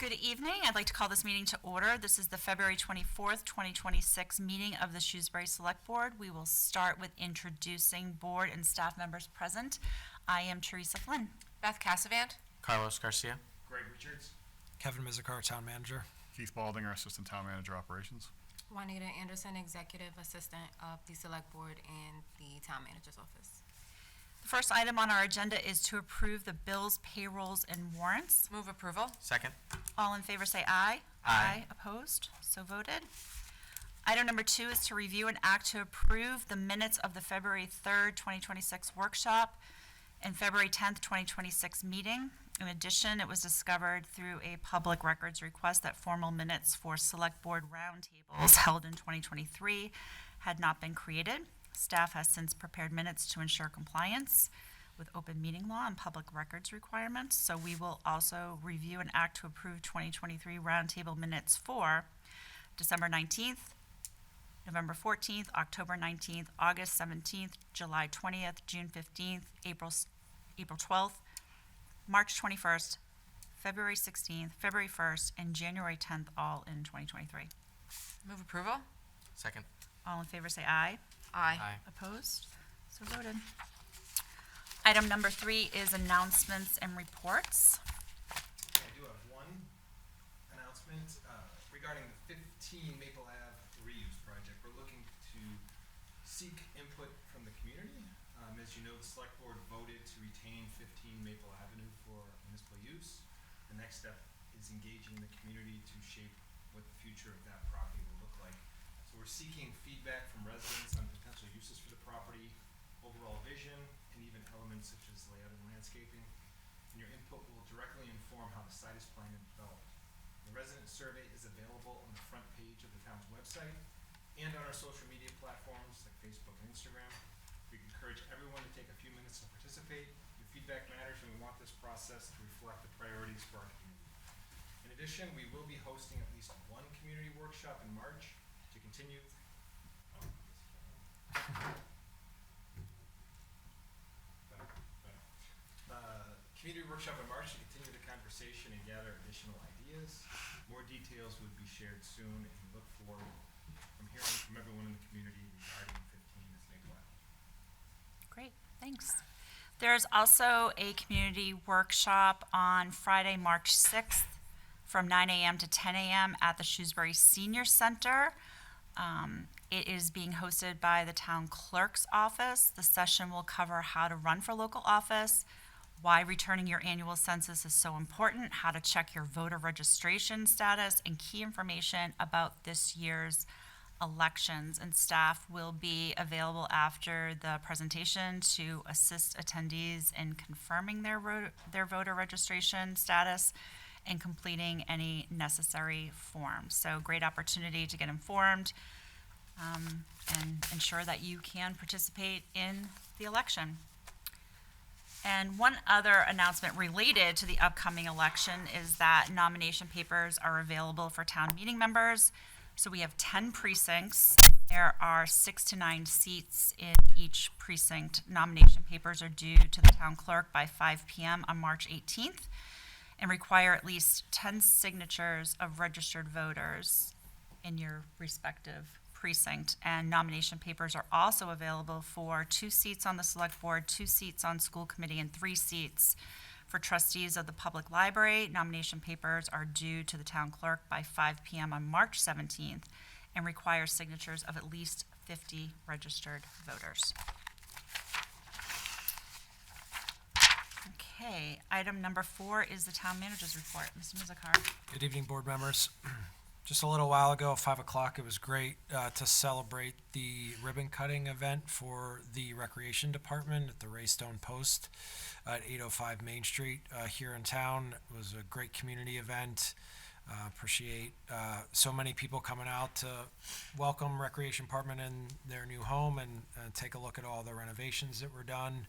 Good evening. I'd like to call this meeting to order. This is the February 24th, 2026 meeting of the Shrewsbury Select Board. We will start with introducing board and staff members present. I am Teresa Flynn. Beth Cassavant. Carlos Garcia. Greg Richards. Kevin Mizikar, Town Manager. Keith Baldinger, Assistant Town Manager Operations. Juanita Anderson, Executive Assistant of the Select Board and the Town Manager's Office. The first item on our agenda is to approve the bills, payrolls, and warrants. Move approval. Second. All in favor say aye. Aye. Opposed? So voted. Item number 2 is to review and act to approve the minutes of the February 3rd, 2026 workshop and February 10th, 2026 meeting. In addition, it was discovered through a public records request that formal minutes for Select Board roundtables held in 2023 had not been created. Staff has since prepared minutes to ensure compliance with open meeting law and public records requirements. So we will also review and act to approve 2023 roundtable minutes for December 19th, November 14th, October 19th, August 17th, July 20th, June 15th, April 12th, March 21st, February 16th, February 1st, and January 10th, all in 2023. Move approval. Second. All in favor say aye. Aye. Opposed? So voted. Item number 3 is announcements and reports. I do have one announcement regarding the 15 Maple Ave reuse project. We're looking to seek input from the community. As you know, the Select Board voted to retain 15 Maple Avenue for municipal use. The next step is engaging the community to shape what the future of that property will look like. So we're seeking feedback from residents on potential uses for the property, overall vision, and even elements such as layout and landscaping. And your input will directly inform how the site is planned and developed. The resident survey is available on the front page of the town's website and on our social media platforms like Facebook and Instagram. We encourage everyone to take a few minutes to participate. Your feedback matters, and we want this process to reflect the priorities for our community. In addition, we will be hosting at least one community workshop in March to continue. Community workshop in March to continue the conversation and gather additional ideas. More details would be shared soon, and we look forward from hearing from everyone in the community regarding 15 as Maple Ave. Great, thanks. There's also a community workshop on Friday, March 6th from 9 a.m. to 10 a.m. at the Shrewsbury Senior Center. It is being hosted by the town clerk's office. The session will cover how to run for local office, why returning your annual census is so important, how to check your voter registration status, and key information about this year's elections. And staff will be available after the presentation to assist attendees in confirming their voter registration status and completing any necessary forms. So great opportunity to get informed and ensure that you can participate in the election. And one other announcement related to the upcoming election is that nomination papers are available for town meeting members. So we have 10 precincts. There are 6 to 9 seats in each precinct. Nomination papers are due to the town clerk by 5 p.m. on March 18th and require at least 10 signatures of registered voters in your respective precinct. And nomination papers are also available for 2 seats on the select board, 2 seats on school committee, and 3 seats for trustees of the public library. Nomination papers are due to the town clerk by 5 p.m. on March 17th and require signatures of at least 50 registered voters. Okay, item number 4 is the town manager's report. Mr. Mizikar. Good evening, board members. Just a little while ago, 5 o'clock, it was great to celebrate the ribbon cutting event for the Recreation Department at the Raystone Post at 805 Main Street here in town. It was a great community event. Appreciate so many people coming out to welcome Recreation Department in their new home and take a look at all the renovations that were done.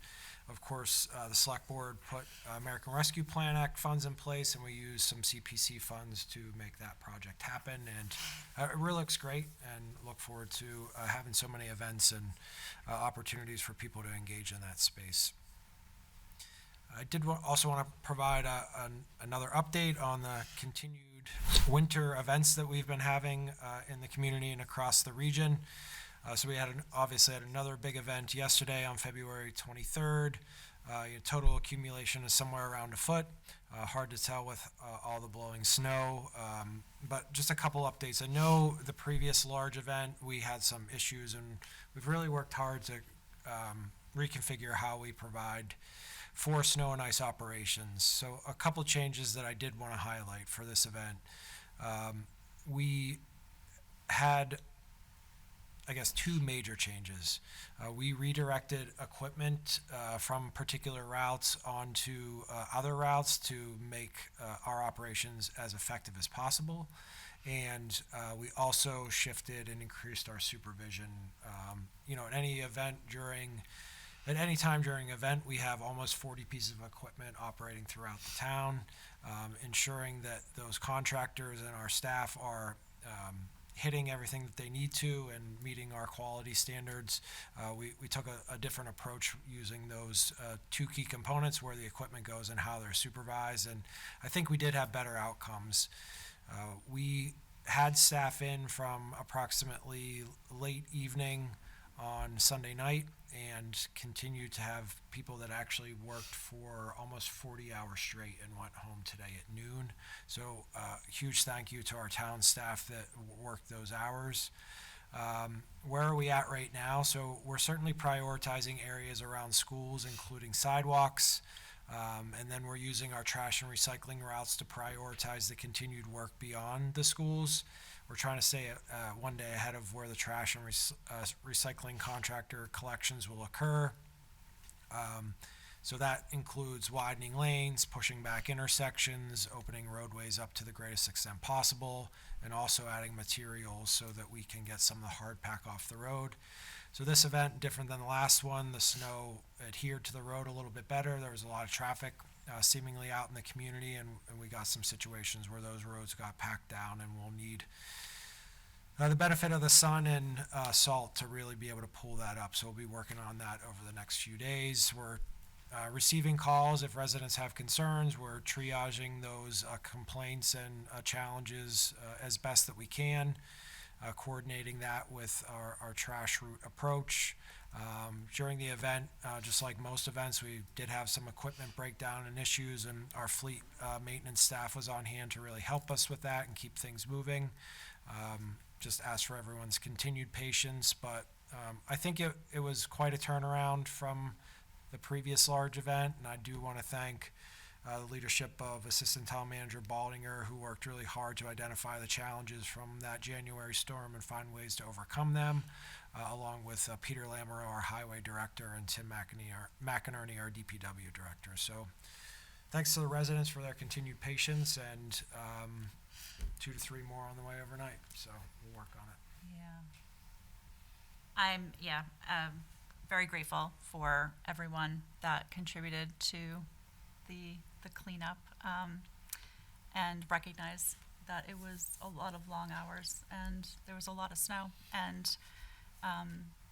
Of course, the Select Board put American Rescue Plan Act funds in place, and we used some CPC funds to make that project happen. And it really looks great, and look forward to having so many events and opportunities for people to engage in that space. I did also want to provide another update on the continued winter events that we've been having in the community and across the region. So we obviously had another big event yesterday on February 23rd. Your total accumulation is somewhere around a foot. Hard to tell with all the blowing snow, but just a couple updates. I know the previous large event, we had some issues, and we've really worked hard to reconfigure how we provide for snow and ice operations. So a couple changes that I did want to highlight for this event. We had, I guess, two major changes. We redirected equipment from particular routes onto other routes to make our operations as effective as possible. And we also shifted and increased our supervision. At any time during an event, we have almost 40 pieces of equipment operating throughout the town, ensuring that those contractors and our staff are hitting everything that they need to and meeting our quality standards. We took a different approach using those two key components, where the equipment goes and how they're supervised, and I think we did have better outcomes. We had staff in from approximately late evening on Sunday night and continued to have people that actually worked for almost 40 hours straight and went home today at noon. So huge thank you to our town staff that worked those hours. Where are we at right now? So we're certainly prioritizing areas around schools, including sidewalks. And then we're using our trash and recycling routes to prioritize the continued work beyond the schools. We're trying to stay one day ahead of where the trash and recycling contractor collections will occur. So that includes widening lanes, pushing back intersections, opening roadways up to the greatest extent possible, and also adding materials so that we can get some of the hard pack off the road. So this event, different than the last one, the snow adhered to the road a little bit better. There was a lot of traffic seemingly out in the community, and we got some situations where those roads got packed down, and we'll need the benefit of the sun and salt to really be able to pull that up. So we'll be working on that over the next few days. We're receiving calls if residents have concerns. We're triaging those complaints and challenges as best that we can. Coordinating that with our trash route approach. During the event, just like most events, we did have some equipment breakdown and issues, and our fleet maintenance staff was on hand to really help us with that and keep things moving. Just ask for everyone's continued patience, but I think it was quite a turnaround from the previous large event, and I do want to thank the leadership of Assistant Town Manager Baldinger, who worked really hard to identify the challenges from that January storm and find ways to overcome them, along with Peter Lamoureux, our Highway Director, and Tim McInerney, our DPW Director. So thanks to the residents for their continued patience, and 2 to 3 more on the way overnight. So we'll work on it. I'm very grateful for everyone that contributed to the cleanup, and recognize that it was a lot of long hours and there was a lot of snow, and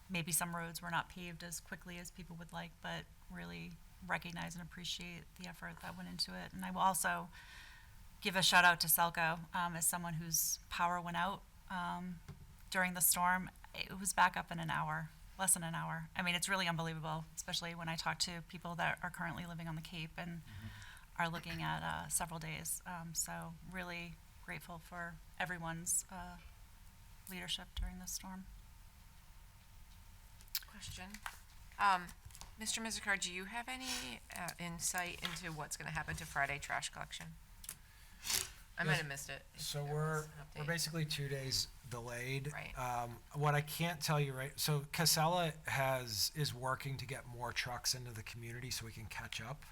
maybe some roads were not paved as quickly as people would like, but really recognize and appreciate the effort that went into it. And I will also give a shout out to Selco, as someone whose power went out during the storm. It was back up in an hour, less than an hour. I mean, it's really unbelievable, especially when I talk to people that are currently living on the Cape and are looking at several days. So really grateful for everyone's leadership during this storm. Question. Mr. Mizikar, do you have any insight into what's going to happen to Friday trash collection? I might have missed it. So If there we're was an update. basically 2 days delayed. Right. What I can't tell you so Casella is working to get more trucks into the community so we can catch up.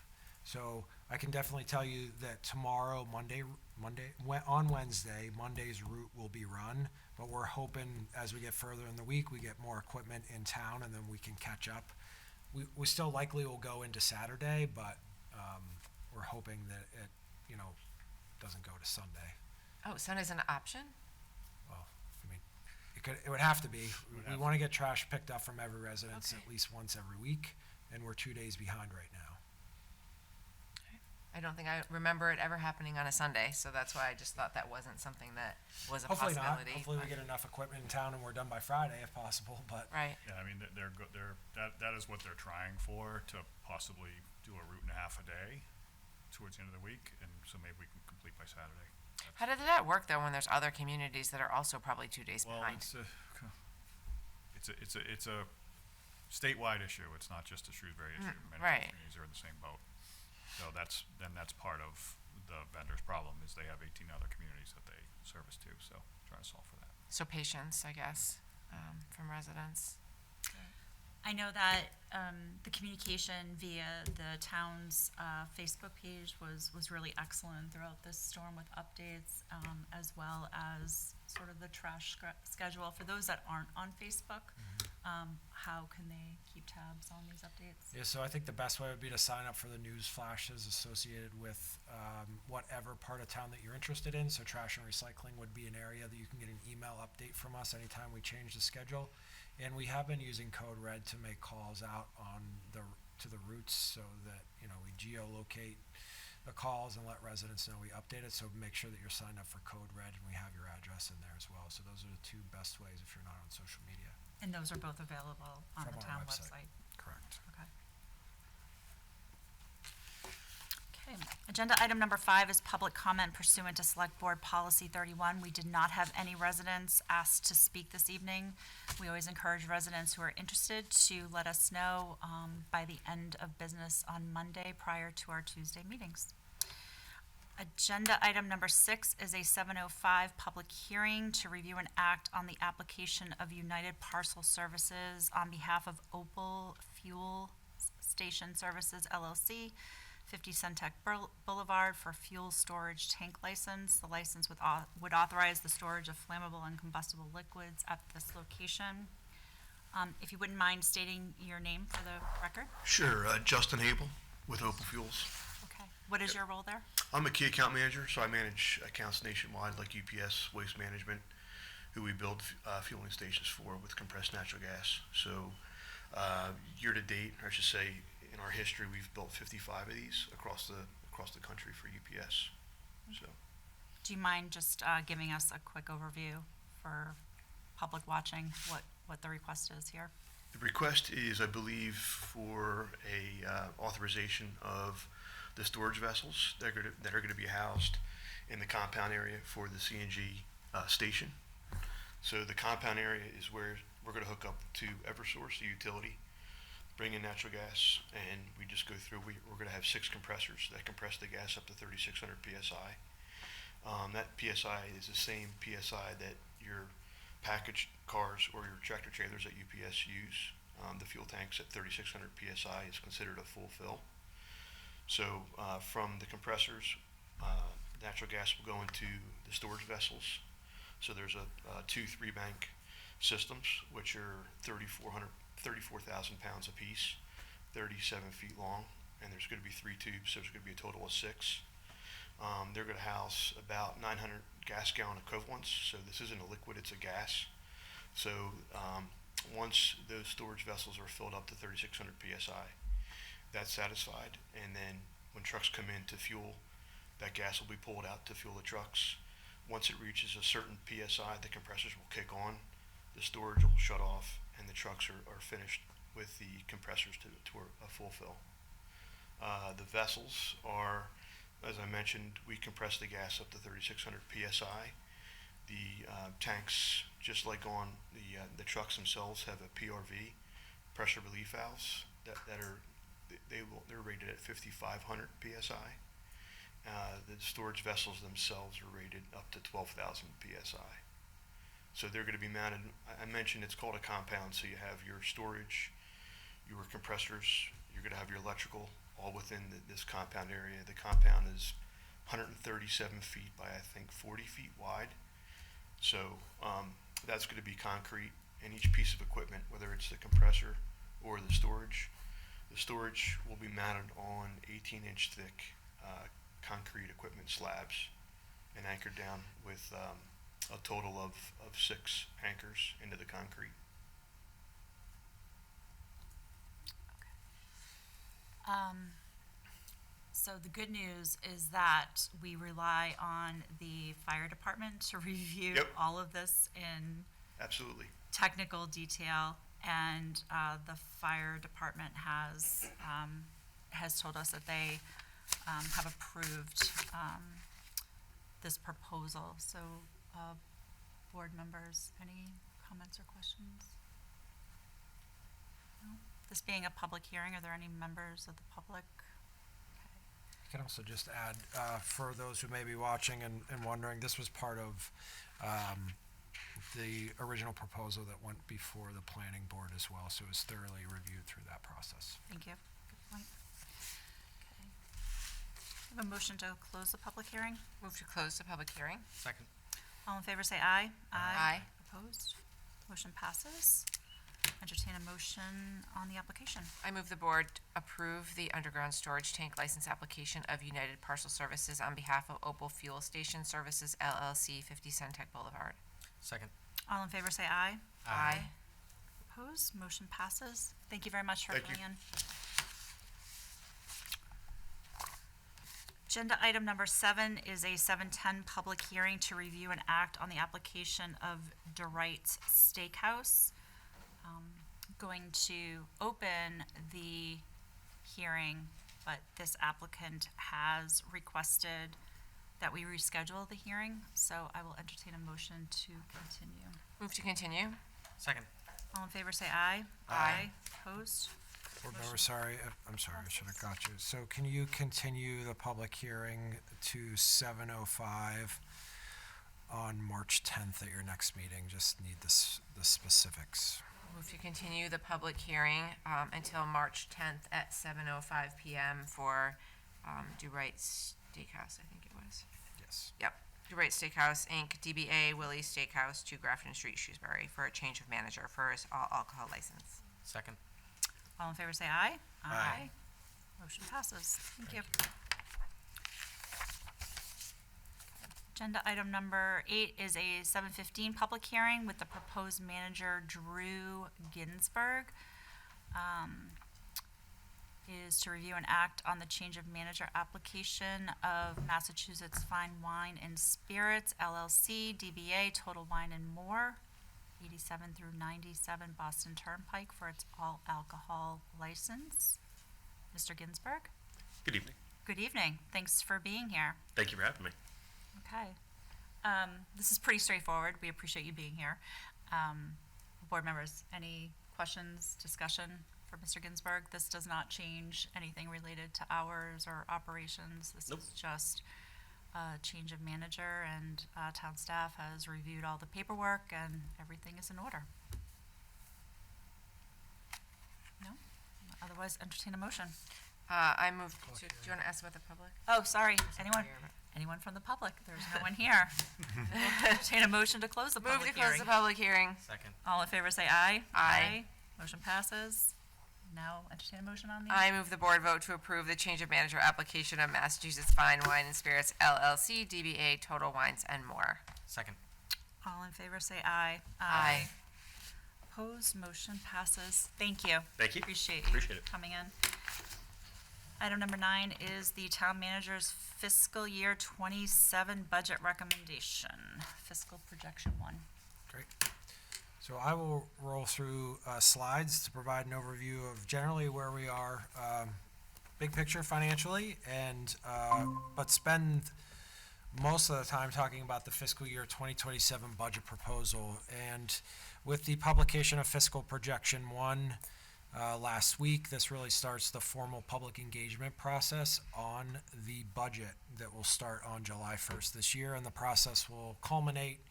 So I can definitely tell you that tomorrow, on Wednesday, Monday's route will be run, but we're hoping as we get further in the week, we get more equipment in town and then we can catch up. We still likely will go into Saturday, but we're hoping that it, doesn't go to Sunday. Oh, Sunday's an option? Well, I mean, it would have to be. We want to get trash picked up from every residence Okay. at least once every week, and we're 2 days behind right now. I don't think I remember it ever happening on a Sunday, so that's why I just thought that wasn't something that was a Hopefully not. possibility. Hopefully we but- get enough equipment in town and we're done by Friday if possible, but Right, Yeah, I mean, that is what they're trying for, to possibly do a route and a half a day towards the end of the week, and so maybe we can complete by Saturday. how did that work though, when there's other communities that are also probably 2 days Well, behind? it's a statewide issue, it's not just a Shrewsbury issue. Many right. communities are in the same boat. So that's part of the vendor's problem, is they have 18 other communities that they service to, so trying to solve for that. So patience, I guess, from residents. I know that the communication via the town's Facebook page was really excellent throughout this storm with updates, as well as sort of the trash schedule. For those that aren't on Facebook, how can they keep tabs on these updates? yeah, so I think the best way would be to sign up for the news flashes associated with whatever part of town that you're interested in. So trash and recycling would be an area that you can get an email update from us anytime we change the schedule. And we have been using Code Red to make calls out to the routes so that, we geolocate the calls and let residents know we update it. So make sure that you're signed up for Code Red and we have your address in there as well. So those are the two best ways if you're not on social media. And those are both available on From the our town website. website. Correct. Okay. Okay, agenda item number 5 is public comment pursuant to Select Board Policy 31. We did not have any residents asked to speak this evening. We always encourage residents who are interested to let us know by the end of business on Monday prior to our Tuesday meetings. Agenda item number 6 is a 7:05 public hearing to review and act on the application of United Parcel Services on behalf of Opal Fuel Station Services LLC, 50 Centec Boulevard for fuel storage tank license. The license would authorize the storage of flammable and combustible liquids at this location. If you wouldn't mind stating your name for the record. Sure, Justin Abel with Opal Fuels. Okay. What is your role there? I'm a key account manager, so I manage accounts nationwide like UPS, Waste Management, who we build fueling stations for with compressed natural gas. So year to date, or I should say, in our history, we've built 55 of these across the country for UPS. So Do you mind just giving us a quick overview for public watching, what the request is here? the request is, I believe, for a authorization of the storage vessels that are going to be housed in the compound area for the CNG station. So the compound area is where we're going to hook up to Eversource, the utility, bring in natural gas, and we just go through. We're going to have 6 compressors that compress the gas up to 3,600 psi. That psi is the same psi that your package cars or your tractor trailers at UPS use. The fuel tanks at 3,600 psi is considered a full fill. So from the compressors, natural gas will go into the storage vessels. So there's a 2-3 bank systems, which are 34,000 pounds apiece, 37 feet long, and there's going to be 3 tubes, so there's going to be a total of 6. They're going to house about 900 gas gallon equivalents, so this isn't a liquid, it's a gas. So once those storage vessels are filled up to 3,600 psi, that's satisfied, and then when trucks come in to fuel, that gas will be pulled out to fuel the trucks. Once it reaches a certain psi, the compressors will kick on, the storage will shut off, and the trucks are finished with the compressors to a full fill. The vessels are, as I mentioned, we compress the gas up to 3,600 psi. The tanks, just like on the trucks themselves, have a PRV, pressure relief valves, they're rated at 5,500 psi. The storage vessels themselves are rated up to 12,000 psi. So they're going to be mounted. I mentioned it's called a compound, so you have your storage, your compressors, you're going to have your electrical, all within this compound area. The compound is 137 feet by, I think, 40 feet wide. So that's going to be concrete, and each piece of equipment, whether it's the compressor or the storage will be mounted on 18-inch thick concrete equipment slabs and anchored down with a total of 6 anchors into the concrete. So the good news is that we rely on the fire department to review Yep. all of this in Absolutely. technical detail, and the fire department has told us that they have approved this proposal. So, board members, any comments or questions? No? This being a public hearing, are there any members of the public? I can also just add, for those who may be watching and wondering, this was part of the original proposal that went before the planning board as well, so it was thoroughly reviewed through that process. Thank you. Good point. Okay. Have a motion to close the public hearing? Move to close the public hearing. Second. All in favor, say aye. Aye. Opposed? Motion passes. Entertain a motion on the application. I move the board approve the underground storage tank license application of United Parcel Services on behalf of Opal Fuel Station Services LLC, 50 Centec Boulevard. Second. All in favor, say aye. Aye. Opposed? Motion passes. Thank you very much for Thank you. coming in. Agenda item number 7 is a 7:10 public hearing to review and act on the application of DeWright's Steakhouse. Going to open the hearing, but this applicant has requested that we reschedule the hearing, so I will entertain a motion to continue. Move to continue. Second. All in favor, say aye. Aye. Opposed? Board member, sorry, I'm sorry, I should have got you. So can you continue the public hearing to 7:05 on March 10th at your next meeting? Just need the specifics. Move to continue the public hearing until March 10th at 7:05 PM for DeWright's Steakhouse, I think it was. Yes. Yep, DeWright Steakhouse, Inc., DBA Willie's Steakhouse, 2 Grafton Street, Shrewsbury, for a change of manager for his all alcohol license. Second. All in favor, say aye. Aye. Motion passes. Thank you. Agenda item number 8 is a 7:15 public hearing with the proposed manager Drew Ginsburg. Is to review and act on the change of manager application of Massachusetts Fine Wine and Spirits LLC, DBA Total Wine and More, 87 through 97 Boston Turnpike for its all alcohol license. Mr. Ginsburg? Good evening. Good evening. Thanks for being here. Thank you for having me. Okay. This is pretty straightforward. We appreciate you being here. Board members, any questions, discussion for Mr. Ginsburg? This does not change anything related to hours or operations. This Nope. is just a change of manager, and town staff has reviewed all the paperwork and everything is in order. No? Otherwise, entertain a motion. I move to, do you want to ask about the public? Oh, sorry. Anyone from the public? There's no one here. Entertain a motion to close the Move public to close hearing. the public hearing. Second. All in favor, say aye. Aye. Motion passes. Now entertain a motion on the. I move the board vote to approve the change of manager application of Massachusetts Fine Wine and Spirits LLC, DBA Total Wines and More. Second. All in favor, say aye. Aye. Opposed, motion passes. Thank you. Thank you. Appreciate you Appreciate it. coming in. Item number 9 is the town manager's fiscal year 27 budget recommendation, fiscal projection 1. Great. So I will roll through slides to provide an overview of generally where we are, big picture financially, and but spend most of the time talking about the fiscal year 2027 budget proposal. And with the publication of fiscal projection 1 last week, this really starts the formal public engagement process on the budget that will start on July 1st this year, and the process will culminate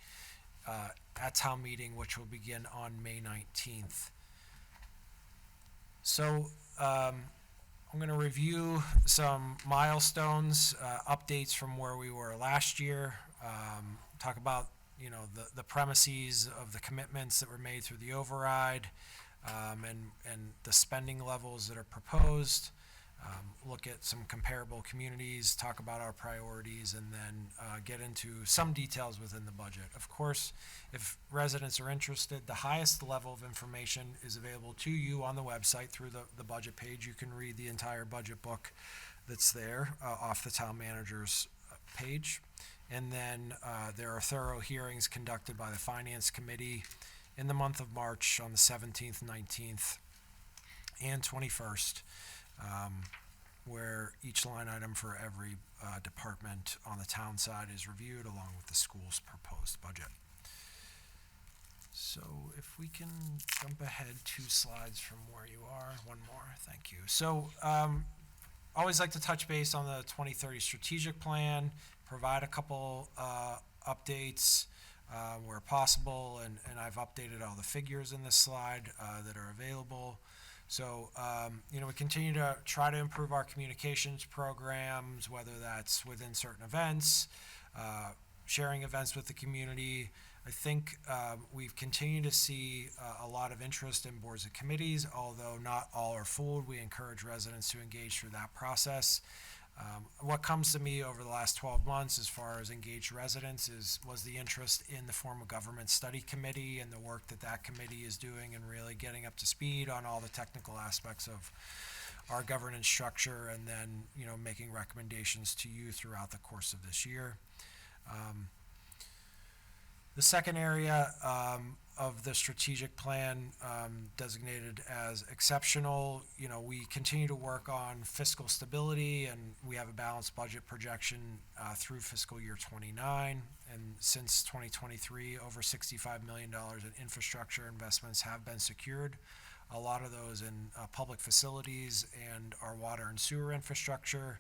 at town meeting, which will begin on May 19th. So I'm going to review some milestones, updates from where we were last year, talk about the premises of the commitments that were made through the override, and the spending levels that are proposed, look at some comparable communities, talk about our priorities, and then get into some details within the budget. Of course, if residents are interested, the highest level of information is available to you on the website through the budget page. You can read the entire budget book that's there off the town manager's page. And then there are thorough hearings conducted by the Finance Committee in the month of March on the 17th, 19th, and 21st, where each line item for every department on the town side is reviewed along with the school's proposed budget. So if we can jump ahead 2 slides from where you are, one more, thank you. So always like to touch base on the 2030 strategic plan, provide a couple updates where possible, and I've updated all the figures in this slide that are available. So, we continue to try to improve our communications programs, whether that's within certain events, sharing events with the community. I think we've continued to see a lot of interest in boards and committees, although not all are full. We encourage residents to engage through that process. What comes to me over the last 12 months as far as engaged residents was the interest in the form of government study committee and the work that committee is doing and really getting up to speed on all the technical aspects of our governance structure, and then, making recommendations to you throughout the course of this year. The second area of the strategic plan designated as exceptional, we continue to work on fiscal stability, and we have a balanced budget projection through fiscal year 29. And since 2023, over $65 million in infrastructure investments have been secured. A lot of those in public facilities and our water and sewer infrastructure,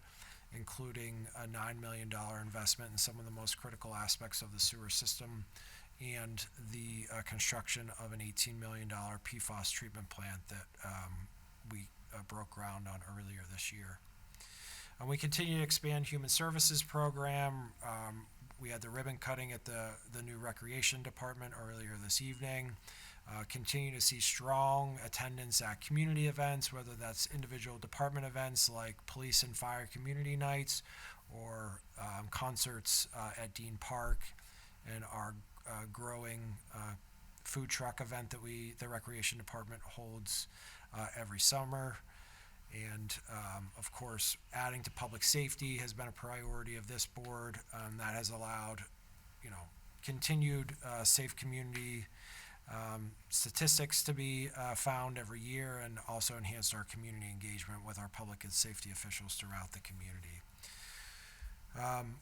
including a $9 million investment in some of the most critical aspects of the sewer system, and the construction of an $18 million PFAS treatment plant that we broke ground on earlier this year. And we continue to expand human services program. We had the ribbon cutting at the new recreation department earlier this evening. Continue to see strong attendance at community events, whether that's individual department events like police and fire community nights, or concerts at Dean Park, and our growing food truck event that the recreation department holds every summer. And of course, adding to public safety has been a priority of this board. That has allowed, continued safe community statistics to be found every year, and also enhanced our community engagement with our public and safety officials throughout the community.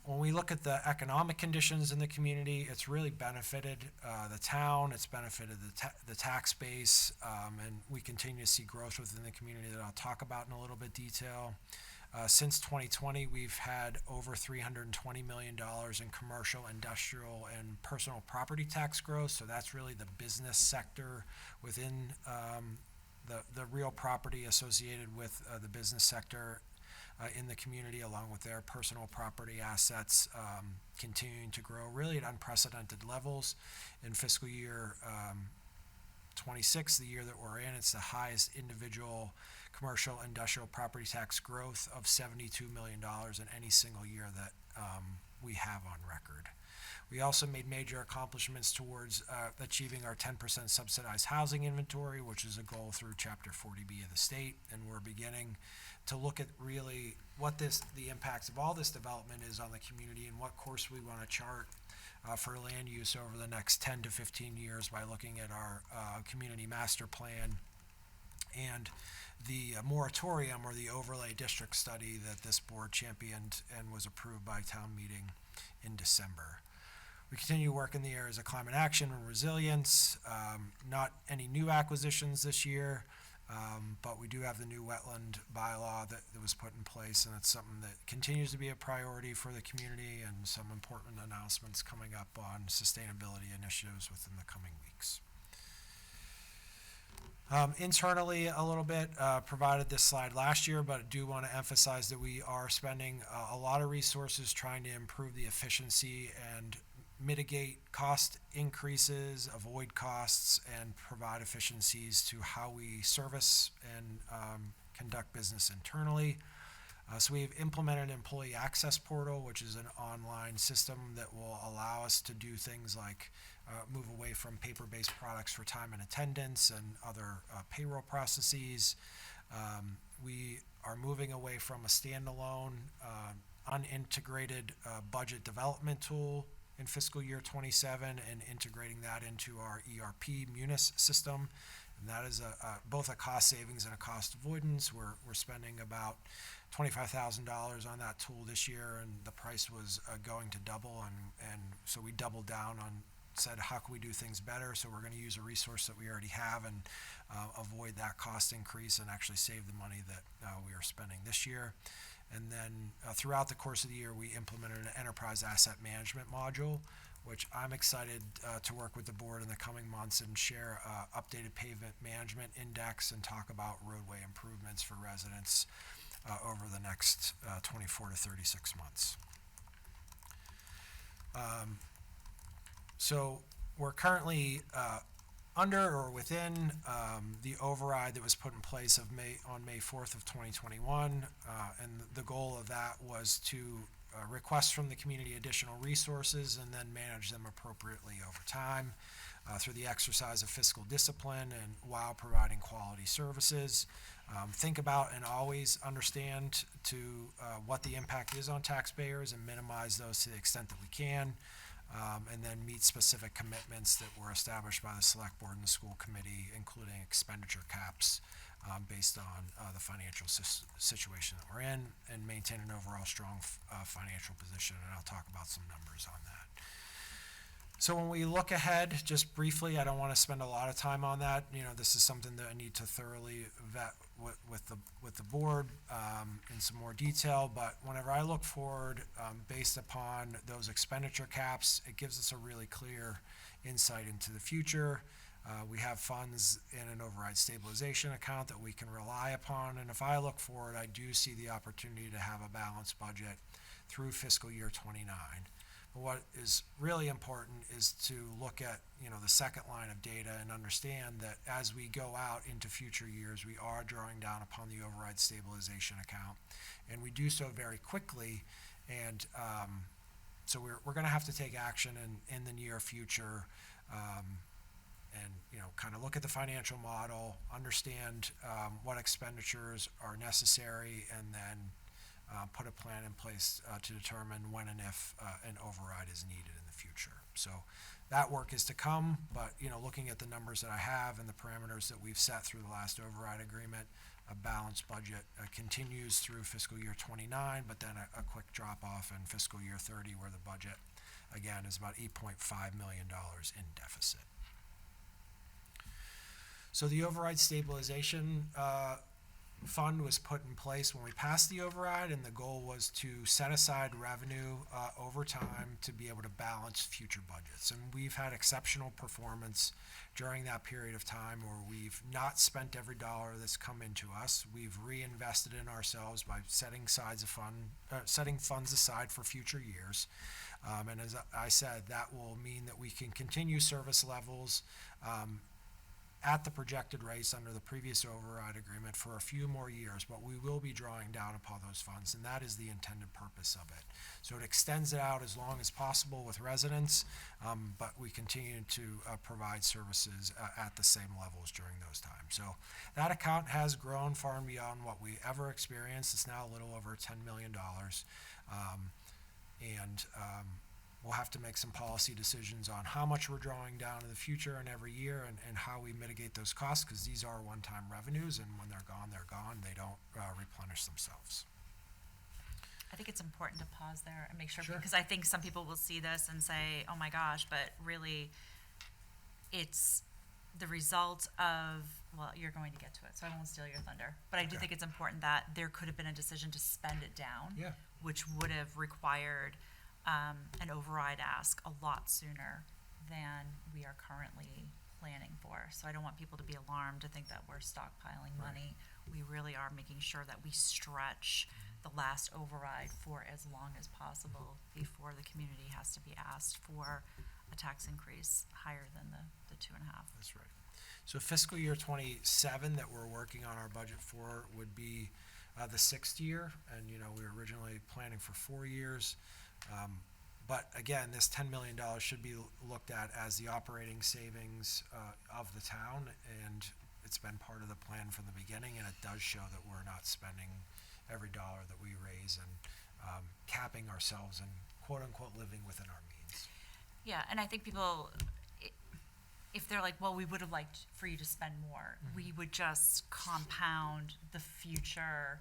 When we look at the economic conditions in the community, it's really benefited the town, it's benefited the tax base, and we continue to see growth within the community that I'll talk about in a little bit detail. Since 2020, we've had over $320 million in commercial, industrial, and personal property tax growth. So that's really the business sector within the real property associated with the business sector in the community, along with their personal property assets, continuing to grow really at unprecedented levels. In fiscal year 26, the year that we're in, it's the highest individual commercial industrial property tax growth of $72 million in any single year that we have on record. We also made major accomplishments towards achieving our 10% subsidized housing inventory, which is a goal through Chapter 40B of the state, and we're beginning to look at really what the impacts of all this development is on the community, and what course we want to chart for land use over the next 10 to 15 years by looking at our community master plan and the moratorium, or the overlay district study that this board championed and was approved by town meeting in December. We continue to work in the areas of climate action and resilience. Not any new acquisitions this year, but we do have the new wetland bylaw that was put in place, and it's something that continues to be a priority for the community, and some important announcements coming up on sustainability initiatives within the coming weeks. Internally, a little bit, provided this slide last year, but I do want to emphasize that we are spending a lot of resources trying to improve the efficiency and mitigate cost increases, avoid costs, and provide efficiencies to how we service and conduct business internally. So we've implemented an employee access portal, which is an online system that will allow us to do things like move away from paper-based products for time and attendance and other payroll processes. We are moving away from a standalone, unintegrated budget development tool in fiscal year '27 and integrating that into our ERP Munis system. And that is both a cost savings and a cost avoidance. We're spending about $25,000 on that tool this year, and the price was going to double, and so we doubled down on, said, how can we do things better? So we're going to use a resource that we already have and avoid that cost increase and actually save the money that we are spending this year. And then throughout the course of the year, we implemented an enterprise asset management module, which I'm excited to work with the board in the coming months and share updated pavement management index and talk about roadway improvements for residents over the next 24 to 36 months. So we're currently under or within the override that was put in place on May 4th of 2021, and the goal of that was to request from the community additional resources and then manage them appropriately over time through the exercise of fiscal discipline and while providing quality services. Think about and always understand what the impact is on taxpayers and minimize those to the extent that we can. And then meet specific commitments that were established by the select board and the school committee, including expenditure caps based on the financial situation that we're in, and maintain an overall strong financial position. And I'll talk about some numbers on that. So when we look ahead, just briefly, I don't want to spend a lot of time on that. This is something that I need to thoroughly vet with the board in some more detail. But whenever I look forward, based upon those expenditure caps, it gives us a really clear insight into the future. We have funds in an override stabilization account that we can rely upon. And if I look forward, I do see the opportunity to have a balanced budget through fiscal year '29. What is really important is to look at, the second line of data and understand that as we go out into future years, we are drawing down upon the override stabilization account, and we do so very quickly. And so we're going to have to take action in the near future, and kind of look at the financial model, understand what expenditures are necessary, and then put a plan in place to determine when and if an override is needed in the future. So that work is to come, but looking at the numbers that I have and the parameters that we've set through the last override agreement, a balanced budget continues through fiscal year '29, but then a quick drop off in fiscal year '30, where the budget again is about $8.5 million in deficit. So the override stabilization fund was put in place when we passed the override, and the goal was to set aside revenue over time to be able to balance future budgets. And we've had exceptional performance during that period of time where we've not spent every dollar that's come into us. We've reinvested in ourselves by setting funds aside for future years. And as I said, that will mean that we can continue service levels at the projected rates under the previous override agreement for a few more years, but we will be drawing down upon those funds, and that is the intended purpose of it. So it extends it out as long as possible with residents, but we continue to provide services at the same levels during those times. So that account has grown far and beyond what we ever experienced. It's now a little over $10 million. We'll have to make some policy decisions on how much we're drawing down in the future and every year, and how we mitigate those costs, because these are one-time revenues, and when they're gone, they're gone. They don't replenish themselves. I think it's important to pause there and make sure, Sure. because I think some people will see this and say, oh my gosh, but really it's the result of, well, you're going to get to it, so I won't steal your thunder. But I do Okay. think it's important that there could have been a decision to spend it down, Yeah. which would have required an override ask a lot sooner than we are currently planning for. So I don't want people to be alarmed to think that we're stockpiling money. We really are making sure that we stretch the last override for as long as possible before the community has to be asked for a tax increase higher than the 2.5. That's right. So fiscal year '27 that we're working on our budget for would be the 6th year, and we were originally planning for 4 years. But again, this $10 million should be looked at as the operating savings of the town, and it's been part of the plan from the beginning, and it does show that we're not spending every dollar that we raise and capping ourselves and quote-unquote living within our means. Yeah, and I think people, if they're like, well, we would have liked for you to spend more, we would just compound the future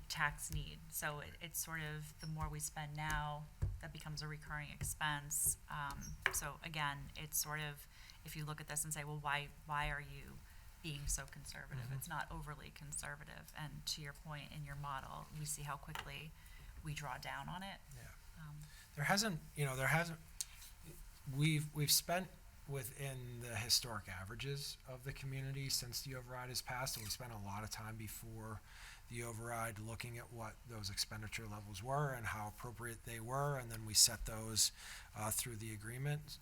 tax need. So it's sort of, the more we spend now, that becomes a recurring expense. So again, it's sort of, if you look at this and say, well, why are you being so conservative? It's not overly conservative. And to your point, in your model, we see how quickly we draw down on it. Yeah. Um, We've spent within the historic averages of the community since the override has passed, and we spent a lot of time before the override looking at what those expenditure levels were and how appropriate they were, and then we set those through the agreement.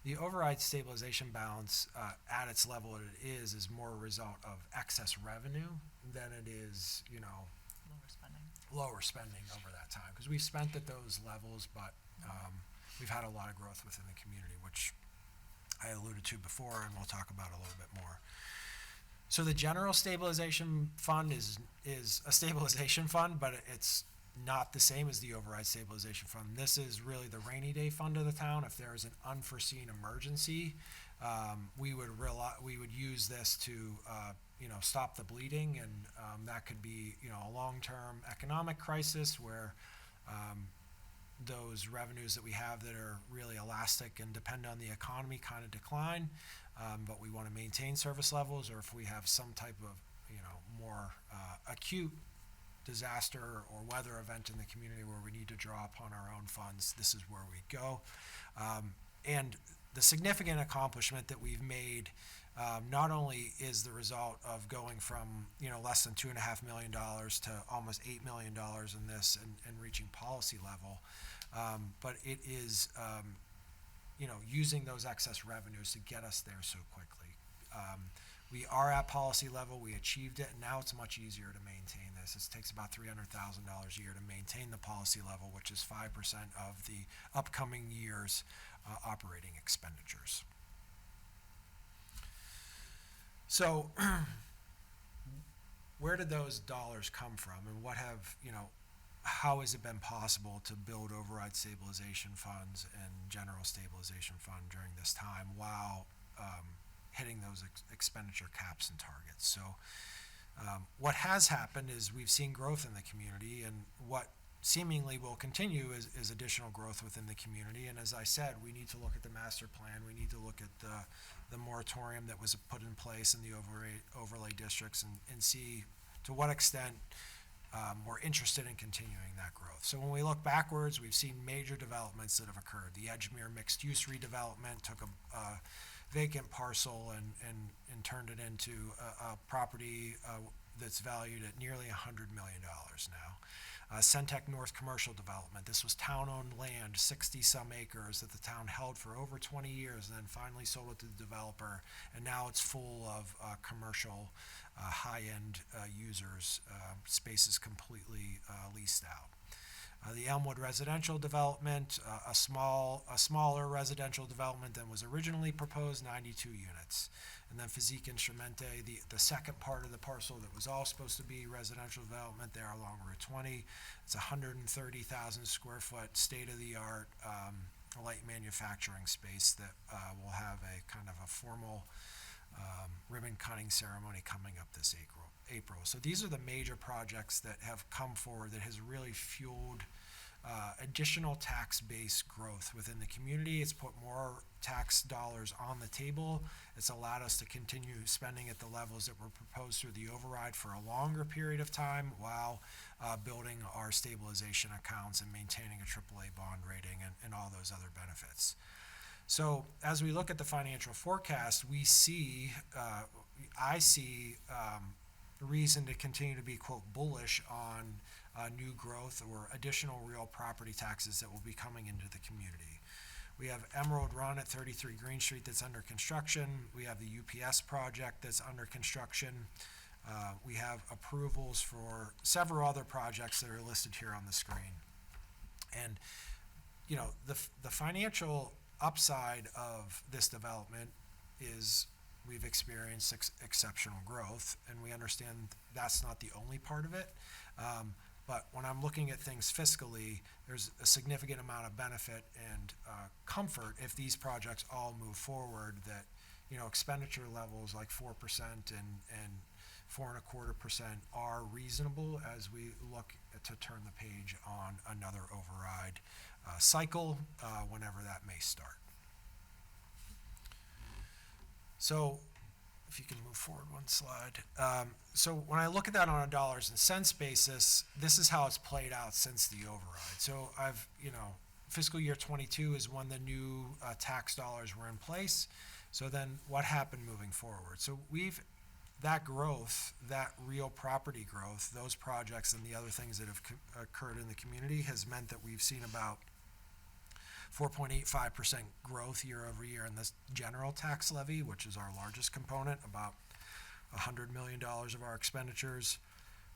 The override stabilization balance at its level that it is more a result of excess revenue than it is, Lower spending. lower spending over that time, because we've spent at those levels, but we've had a lot of growth within the community, which I alluded to before, and we'll talk about a little bit more. So the general stabilization fund is a stabilization fund, but it's not the same as the override stabilization fund. This is really the rainy day fund of the town. If there is an unforeseen emergency, we would use this to stop the bleeding, and that could be a long-term economic crisis where those revenues that we have that are really elastic and depend on the economy kind of decline, but we want to maintain service levels, or if we have some type of more acute disaster or weather event in the community where we need to draw upon our own funds, this is where we go. And the significant accomplishment that we've made not only is the result of going from less than $2.5 million to almost $8 million in this and reaching policy level, but it is using those excess revenues to get us there so quickly. We are at policy level, we achieved it, and now it's much easier to maintain this. It takes about $300,000 a year to maintain the policy level, which is 5% of the upcoming year's operating expenditures. So where did those dollars come from, and how has it been possible to build override stabilization funds and general stabilization fund during this time while hitting those expenditure caps and targets? So what has happened is we've seen growth in the community, and what seemingly will continue is additional growth within the community. And as I said, we need to look at the master plan, we need to look at the moratorium that was put in place in the overlay districts, and see to what extent we're interested in continuing that growth. So when we look backwards, we've seen major developments that have occurred. The Edgemere mixed-use redevelopment took a vacant parcel and turned it into a property that's valued at nearly $100 million now. Centec North Commercial Development. This was town-owned land, 60-some acres that the town held for over 20 years, and then finally sold it to the developer, and now it's full of commercial high-end users. Space is completely leased out. The Elmwood residential development, a smaller residential development than was originally proposed, 92 units. And then Physique Instrumente, the second part of the parcel that was all supposed to be residential development there along Route 20. It's 130,000 square foot, state-of-the-art light manufacturing space that will have a kind of a formal ribbon cutting ceremony coming up this April. So these are the major projects that have come forward that has really fueled additional tax-based growth within the community. It's put more tax dollars on the table. It's allowed us to continue spending at the levels that were proposed through the override for a longer period of time while building our stabilization accounts and maintaining a AAA bond rating and all those other benefits. So as we look at the financial forecast, I see reason to continue to be, quote, bullish on new growth or additional real property taxes that will be coming into the community. We have Emerald Run at 33 Green Street that's under construction. We have the UPS project that's under construction. We have approvals for several other projects that are listed here on the screen. And, the financial upside of this development is we've experienced exceptional growth, and we understand that's not the only part of it. But when I'm looking at things fiscally, there's a significant amount of benefit and comfort if these projects all move forward, that, you know, expenditure levels like 4% and 4.25% are reasonable as we look to turn the page on another override cycle, whenever that may start. So, if you can move forward one slide. So when I look at that on a dollars and cents basis, this is how it's played out since the override. So fiscal year 22 is when the new tax dollars were in place. So then what happened moving forward? So that growth, that real property growth, those projects and the other things that have occurred in the community has meant that we've seen about 4.85% growth year over year in this general tax levy, which is our largest component, about $100 million of our expenditures.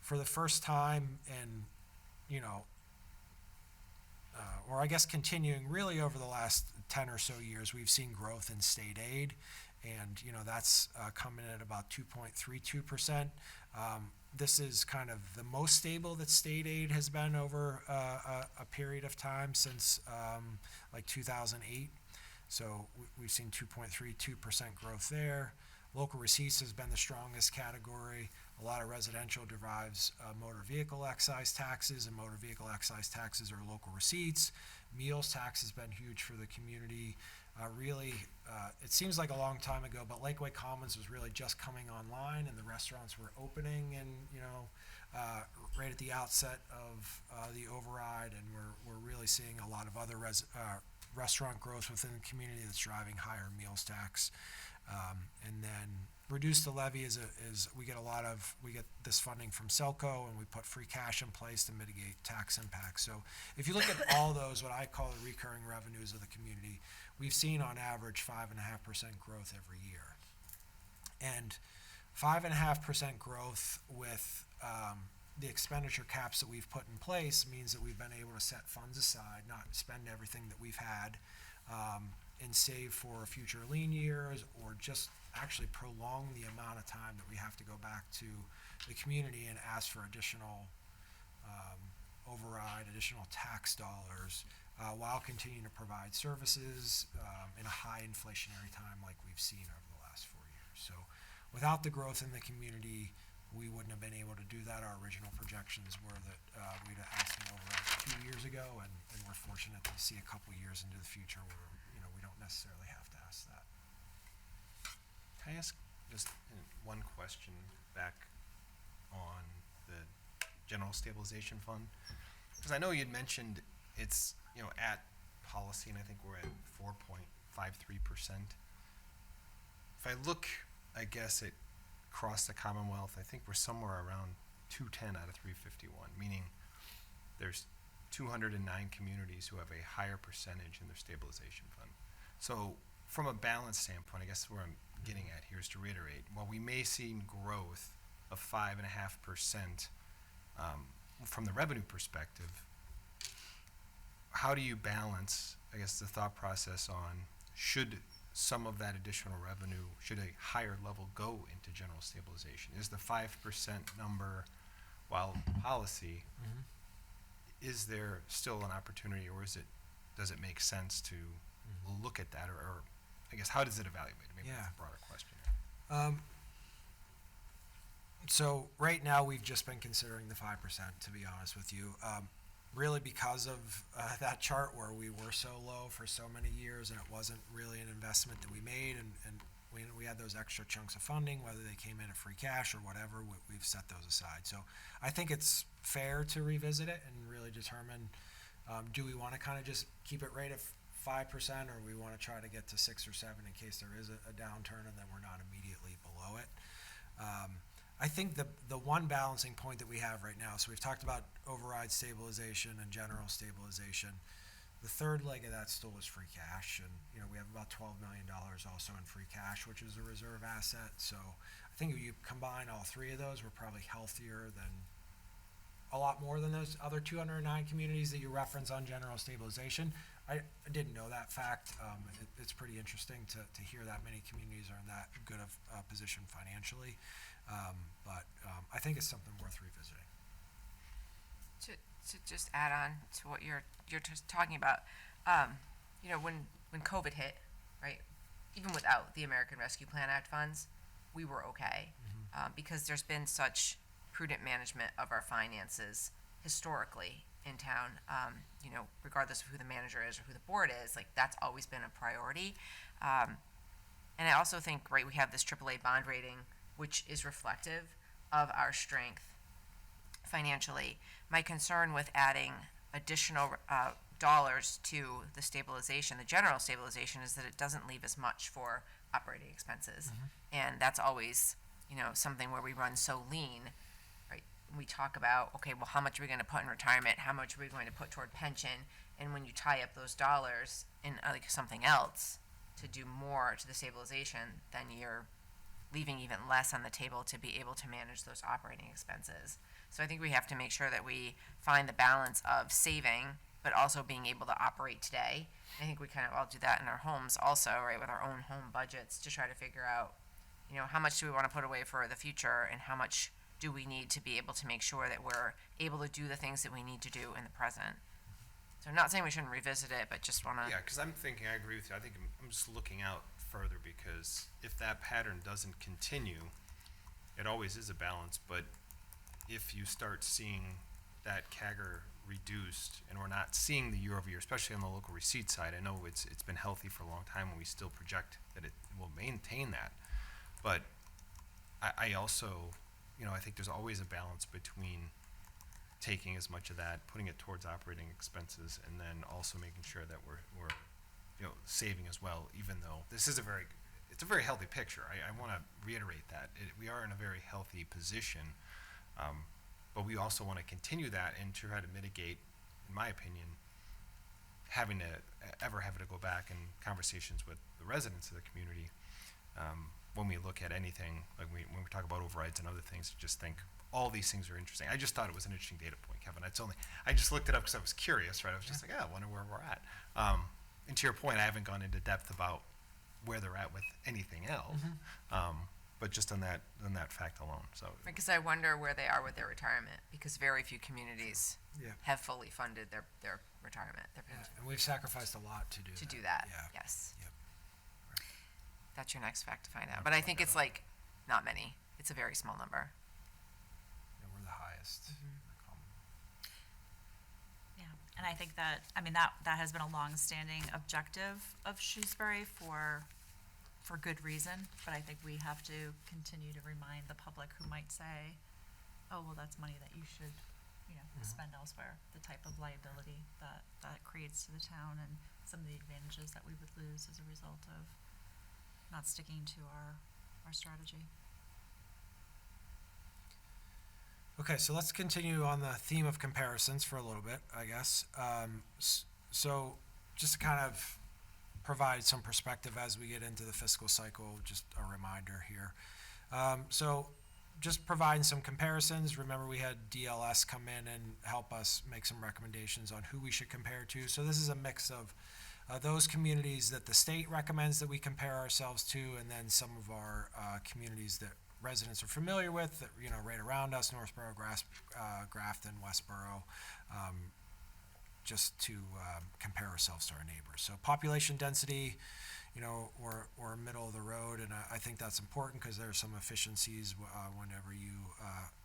For the first time in, or I guess continuing really over the last 10 or so years, we've seen growth in state aid, and that's coming in at about 2.32%. This is kind of the most stable that state aid has been over a period of time since like 2008. So we've seen 2.32% growth there. Local receipts has been the strongest category. A lot of residential derives motor vehicle excise taxes, and motor vehicle excise taxes are local receipts. Meals tax has been huge for the community. It seems like a long time ago, but Lakeway Commons was really just coming online, and the restaurants were opening, and right at the outset of the override, and we're really seeing a lot of other restaurant growth within the community that's driving higher meals tax. And then reduce the levy is we get this funding from Selco, and we put free cash in place to mitigate tax impacts. So if you look at all those, what I call the recurring revenues of the community, we've seen on average 5.5% growth every year. And 5.5% growth with the expenditure caps that we've put in place means that we've been able to set funds aside, not spend everything that we've had, and save for future lean years, or just actually prolong the amount of time that we have to go back to the community and ask for additional override, additional tax dollars, while continuing to provide services in a high inflationary time like we've seen over the last 4 years. So without the growth in the community, we wouldn't have been able to do that. Our original projections were that we'd have asked an override 2 years ago, and we're fortunate to see a couple years into the future where we don't necessarily have to ask that. Can I ask just one question back on the general stabilization fund? Because I know you'd mentioned it's, at policy, and I think we're at 4.53%. If I look, I guess, at across the Commonwealth, I think we're somewhere around 210 out of 351, meaning there's 209 communities who have a higher percentage in their stabilization fund. So from a balance standpoint, I guess where I'm getting at here is to reiterate, while we may see growth of 5.5% from the revenue perspective, how do you balance, I guess, the thought process on should some of that additional revenue, should a higher level go into general stabilization? Is the 5% number, while policy, is there still an opportunity, or does it make sense to look at that, or I guess, how does it evaluate? Maybe that's a broader question. So right now, we've just been considering the 5%, to be honest with you. Really because of that chart where we were so low for so many years, and it wasn't really an investment that we made, and we had those extra chunks of funding, whether they came in at free cash or whatever, we've set those aside. So I think it's fair to revisit it and really determine, do we want to kind of just keep it right at 5%, or we want to try to get to 6 or 7 in case there is a downturn, and then we're not immediately below it. I think the one balancing point that we have right now, so we've talked about override stabilization and general stabilization. The third leg of that stool is free cash, and we have about $12 million also in free cash, which is a reserve asset. So I think if you combine all three of those, we're probably healthier than a lot more than those other 209 communities that you reference on general stabilization. I didn't know that fact. It's pretty interesting to hear that many communities are in that good of a position financially. But I think it's something worth revisiting. To just add on to what you're just talking about, you know, when COVID hit, right? Even without the American Rescue Plan Act funds, we were okay, because there's been such prudent management of our finances historically in town. You know, regardless of who the manager is or who the board is, like that's always been a priority. And I also think, right, we have this AAA bond rating, which is reflective of our strength financially. My concern with adding additional dollars to the stabilization, the general stabilization, is that it doesn't leave as much for operating expenses. And that's always, you know, something where we run so lean, right? We talk about, okay, well, how much are we going to put in retirement? How much are we going to put toward pension? And when you tie up those dollars in like something else to do more to the stabilization, then you're leaving even less on the table to be able to manage those operating expenses. So I think we have to make sure that we find the balance of saving, but also being able to operate today. I think we kind of all do that in our homes also, right, with our own home budgets, to try to figure out, you know, how much do we want to put away for the future and how much do we need to be able to make sure that we're able to do the things that we need to do in the present. So I'm not saying we shouldn't revisit it, but just want to. Yeah, because I'm thinking, I agree with you. I think I'm just looking out further, because if that pattern doesn't continue, it always is a balance. But if you start seeing that CAGR reduced, and we're not seeing the year over year, especially on the local receipt side, I know it's been healthy for a long time, and we still project that it will maintain that. But I also, you know, I think there's always a balance between taking as much of that, putting it towards operating expenses, and then also making sure that we're you know, saving as well, even though this is it's a very healthy picture. I want to reiterate that. We are in a very healthy position, but we also want to continue that and try to mitigate, in my opinion, having to go back in conversations with the residents of the community, when we look at anything, like when we talk about overrides and other things, just think all these things are interesting. I just thought it was an interesting data point, Kevin. I just looked it up because I was curious, right? I was just like, I wonder where we're at. And to your point, I haven't gone into depth about where they're at with anything else, but just on that fact alone. So Because I wonder where they are with their retirement, because very few communities Yeah. have fully funded their retirement, their Yeah, pension. and we've sacrificed a lot to do that. Yeah. Yes. Yep. That's your next fact to find out. But I think it's like not many. It's a very small number. Yeah, we're the highest. in the Commonwealth. Yeah, and I think that, I mean, that has been a long-standing objective of Shrewsbury for good reason, but I think we have to continue to remind the public who might say, oh, well, that's money that you should, you know, spend elsewhere, the type of liability that creates to the town and some of the advantages that we would lose as a result of not sticking to our strategy. Okay, so let's continue on the theme of comparisons for a little bit, I guess. So just to kind of provide some perspective as we get into the fiscal cycle, just a reminder here. So just providing some comparisons. Remember, we had DLS come in and help us make some recommendations on who we should compare to. So this is a mix of those communities that the state recommends that we compare ourselves to, and then some of our communities that residents are familiar with, that, you know, right around us, Northborough, Grafton, Westborough, just to compare ourselves to our neighbors. So population density, you know, we're middle of the road, and I think that's important because there are some efficiencies whenever you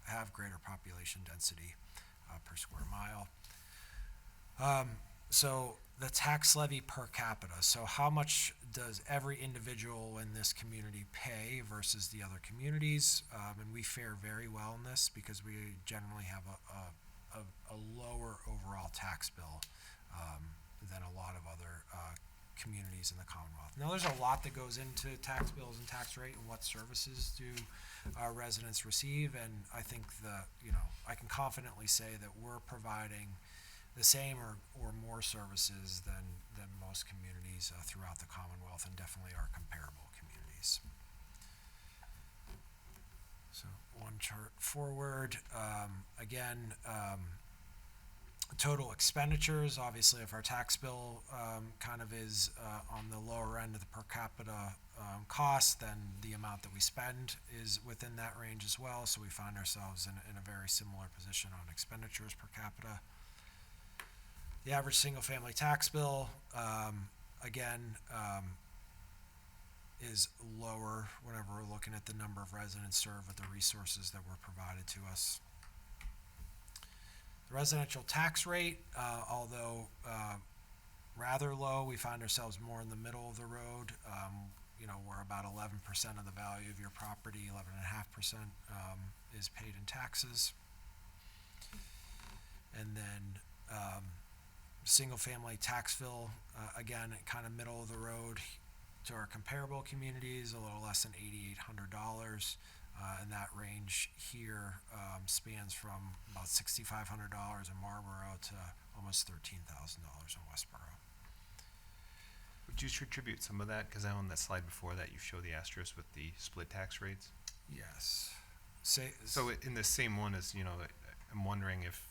have greater population density per square mile. So the tax levy per capita. So how much does every individual in this community pay versus the other communities? And we fare very well in this because we generally have a lower overall tax bill than a lot of other communities in the Commonwealth. Now, there's a lot that goes into tax bills and tax rate and what services do our residents receive, and I think I can confidently say that we're providing the same or more services than most communities throughout the Commonwealth, and definitely our comparable communities. So one chart forward, again, Total expenditures, obviously, if our tax bill kind of is on the lower end of the per capita cost, then the amount that we spend is within that range as well. So we find ourselves in a very similar position on expenditures per capita. The average single-family tax bill, again, is lower whenever we're looking at the number of residents served with the resources that were provided to us. The residential tax rate, although rather low, we find ourselves more in the middle of the road. We're about 11% of the value of your property, 11.5% is paid in taxes. And then single-family tax bill, again, kind of middle of the road to our comparable communities, a little less than $8,800. And that range here spans from about $6,500 in Marlboro to almost $13,000 in Westboro. Would you attribute some of that, because on that slide before that, you show the asterisk with the split tax rates? Yes. So in the same one as, I'm wondering if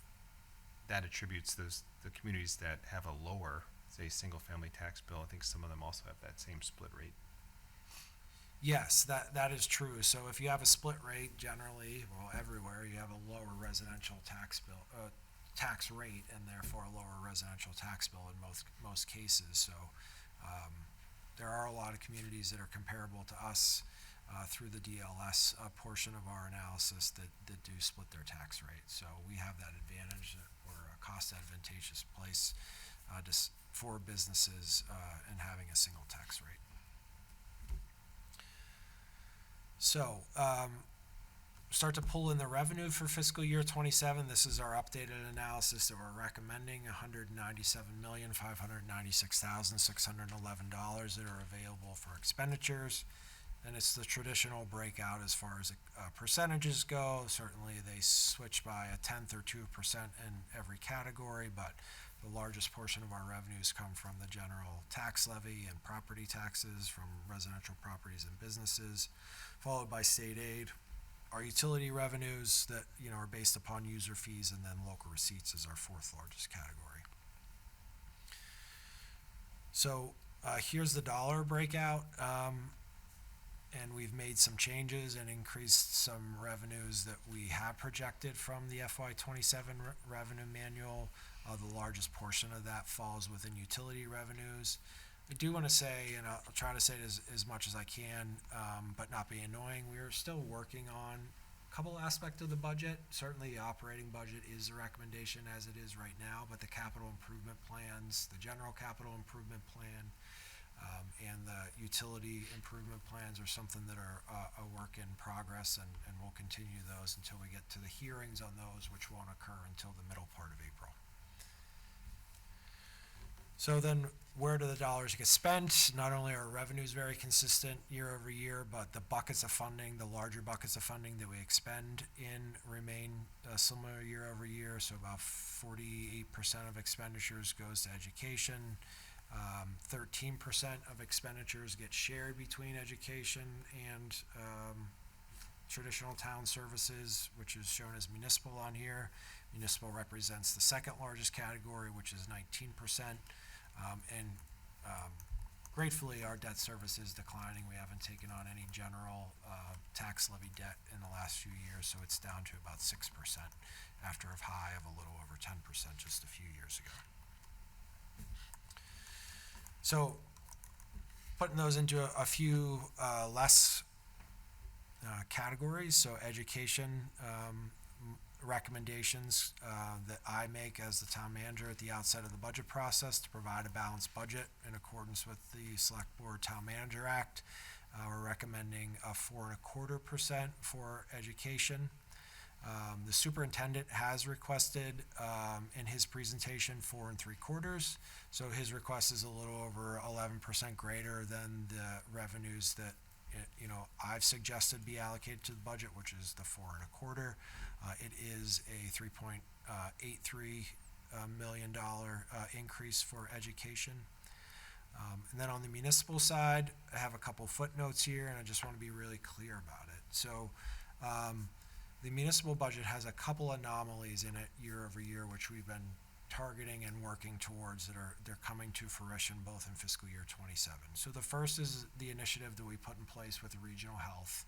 that attributes the communities that have a lower, say, single-family tax bill. I think some of them also have that same split rate. Yes, that is true. So if you have a split rate, generally, well, everywhere, you have a lower residential tax bill, tax rate, and therefore a lower residential tax bill in most cases. So there are a lot of communities that are comparable to us through the DLS portion of our analysis that do split their tax rate. So we have that advantage that we're a cost advantageous place for businesses in having a single tax rate. So, start to pull in the revenue for fiscal year 27. This is our updated analysis that we're recommending, $197,596,611 that are available for expenditures. And it's the traditional breakout as far as percentages go. Certainly they switch by a tenth or 2% in every category, but the largest portion of our revenues come from the general tax levy and property taxes from residential properties and businesses, followed by state aid. Our utility revenues that are based upon user fees, and then local receipts is our fourth largest category. So here's the dollar breakout, and we've made some changes and increased some revenues that we have projected from the FY27 revenue manual. The largest portion of that falls within utility revenues. I do want to say, and I'll try to say it as much as I can, but not be annoying, we are still working on a couple aspects of the budget. Certainly the operating budget is the recommendation as it is right now, but the capital improvement plans, the general capital improvement plan, and the utility improvement plans are something that are a work in progress, and we'll continue those until we get to the hearings on those, which won't occur until the middle part of April. So then, where do the dollars get spent? Not only are revenues very consistent year over year, but the buckets of funding, the larger buckets of funding that we expend in remain similar year over year. So about 48% of expenditures goes to education. 13% of expenditures get shared between education and traditional town services, which is shown as municipal on here. Municipal represents the second largest category, which is 19%. Gratefully, our debt service is declining. We haven't taken on any general tax levy debt in the last few years, so it's down to about 6% after a high of a little over 10% just a few years ago. So, putting those into a few less categories. So, education recommendations that I make as the town manager at the outset of the budget process to provide a balanced budget in accordance with the Select Board Town Manager Act. We're recommending a 4.25% for education. The superintendent has requested in his presentation 4.75%. So his request is a little over 11% greater than the revenues that I've suggested be allocated to the budget, which is the 4.25%. It is a $3.83 million increase for education. And then on the municipal side, I have a couple footnotes here, and I just want to be really clear about it. So the municipal budget has a couple anomalies in it year over year, which we've been targeting and working towards they're coming to fruition both in fiscal year 27. So the first is the initiative that we put in place with regional health,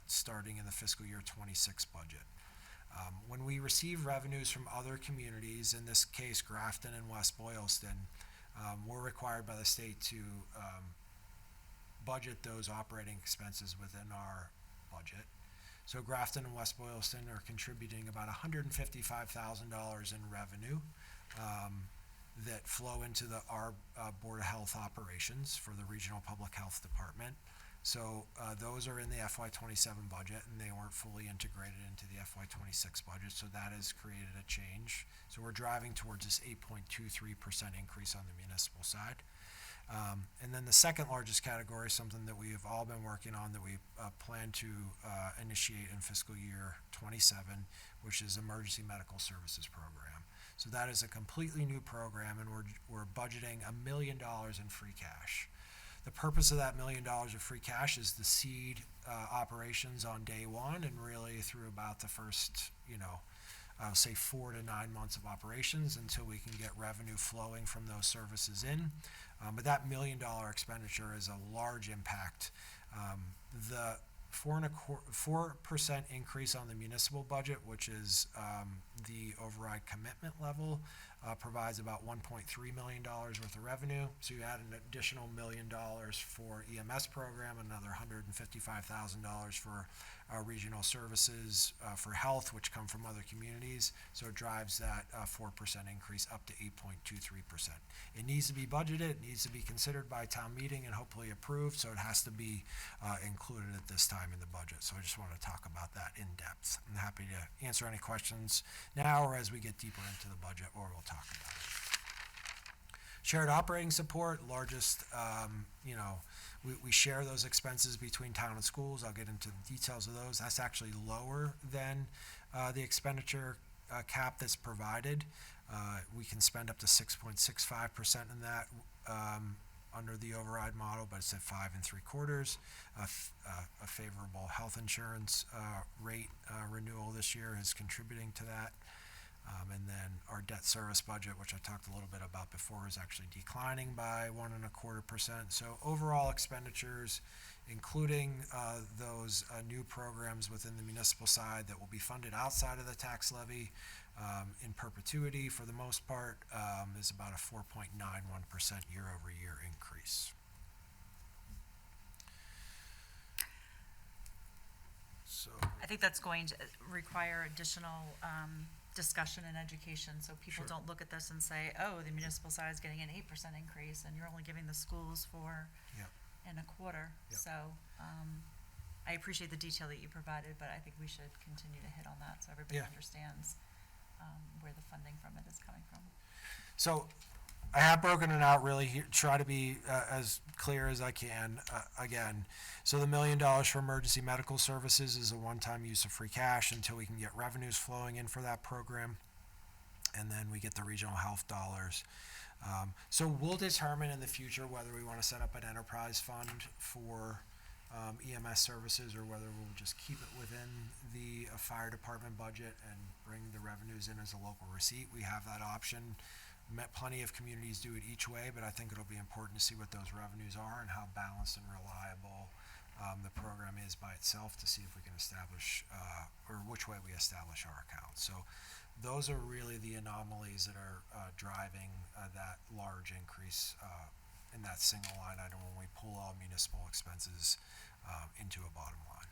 starting in the fiscal year 26 budget. When we receive revenues from other communities, in this case Grafton and West Boylston, we're required by the state to budget those operating expenses within our budget. So Grafton and West Boylston are contributing about $155,000 in revenue that flow into our Board of Health operations for the Regional Public Health Department. So those are in the FY27 budget, and they weren't fully integrated into the FY26 budget, so that has created a change. So we're driving towards this 8.23% increase on the municipal side. And then the second largest category, something that we have all been working on that we plan to initiate in fiscal year 27, which is Emergency Medical Services Program. So that is a completely new program, and we're budgeting $1 million in free cash. The purpose of that $1 million of free cash is the seed operations on day one and really through about the first, say 4 to 9 months of operations until we can get revenue flowing from those services in. But that $1 million expenditure is a large impact. The 4% increase on the municipal budget, which is the override commitment level, provides about $1.3 million worth of revenue. So you add an additional $1 million for EMS program, another $155,000 for regional services for health, which come from other communities. So it drives that 4% increase up to 8.23%. It needs to be budgeted, it needs to be considered by town meeting and hopefully approved, so it has to be included at this time in the budget. So I just want to talk about that in depth. I'm happy to answer any questions now or as we get deeper into the budget, or we'll talk about it. Shared operating support, largest, we share those expenses between town and schools. I'll get into the details of those. That's actually lower than the expenditure cap that's provided. We can spend up to 6.65% in that under the override model, but it's at 5 3/4. A favorable health insurance rate renewal this year is contributing to that. And then our debt service budget, which I talked a little bit about before, is actually declining by 1.25%. So overall expenditures, including those new programs within the municipal side that will be funded outside of the tax levy in perpetuity for the most part, is about a 4.91% year-over-year increase. So I think that's going to require additional discussion and education, so people Sure. don't look at this and say, oh, the municipal side is getting an 8% increase, and you're only giving the schools 4.25%. Yep. So I appreciate the detail that you provided, but I think we should continue to hit on that so everybody Yeah. understands where the funding from it is coming from. So I have broken it out really here, try to be as clear as I can. Again, so the $1 million for emergency medical services is a one-time use of free cash until we can get revenues flowing in for that program. And then we get the regional health dollars. So we'll determine in the future whether we want to set up an enterprise fund for EMS services or whether we'll just keep it within the fire department budget and bring the revenues in as a local receipt. We have that option. Plenty of communities do it each way, but I think it'll be important to see what those revenues are and how balanced and reliable the program is by itself to see if we can establish, or which way we establish our account. So those are really the anomalies that are driving that large increase in that single line item when we pull all municipal expenses into a bottom line.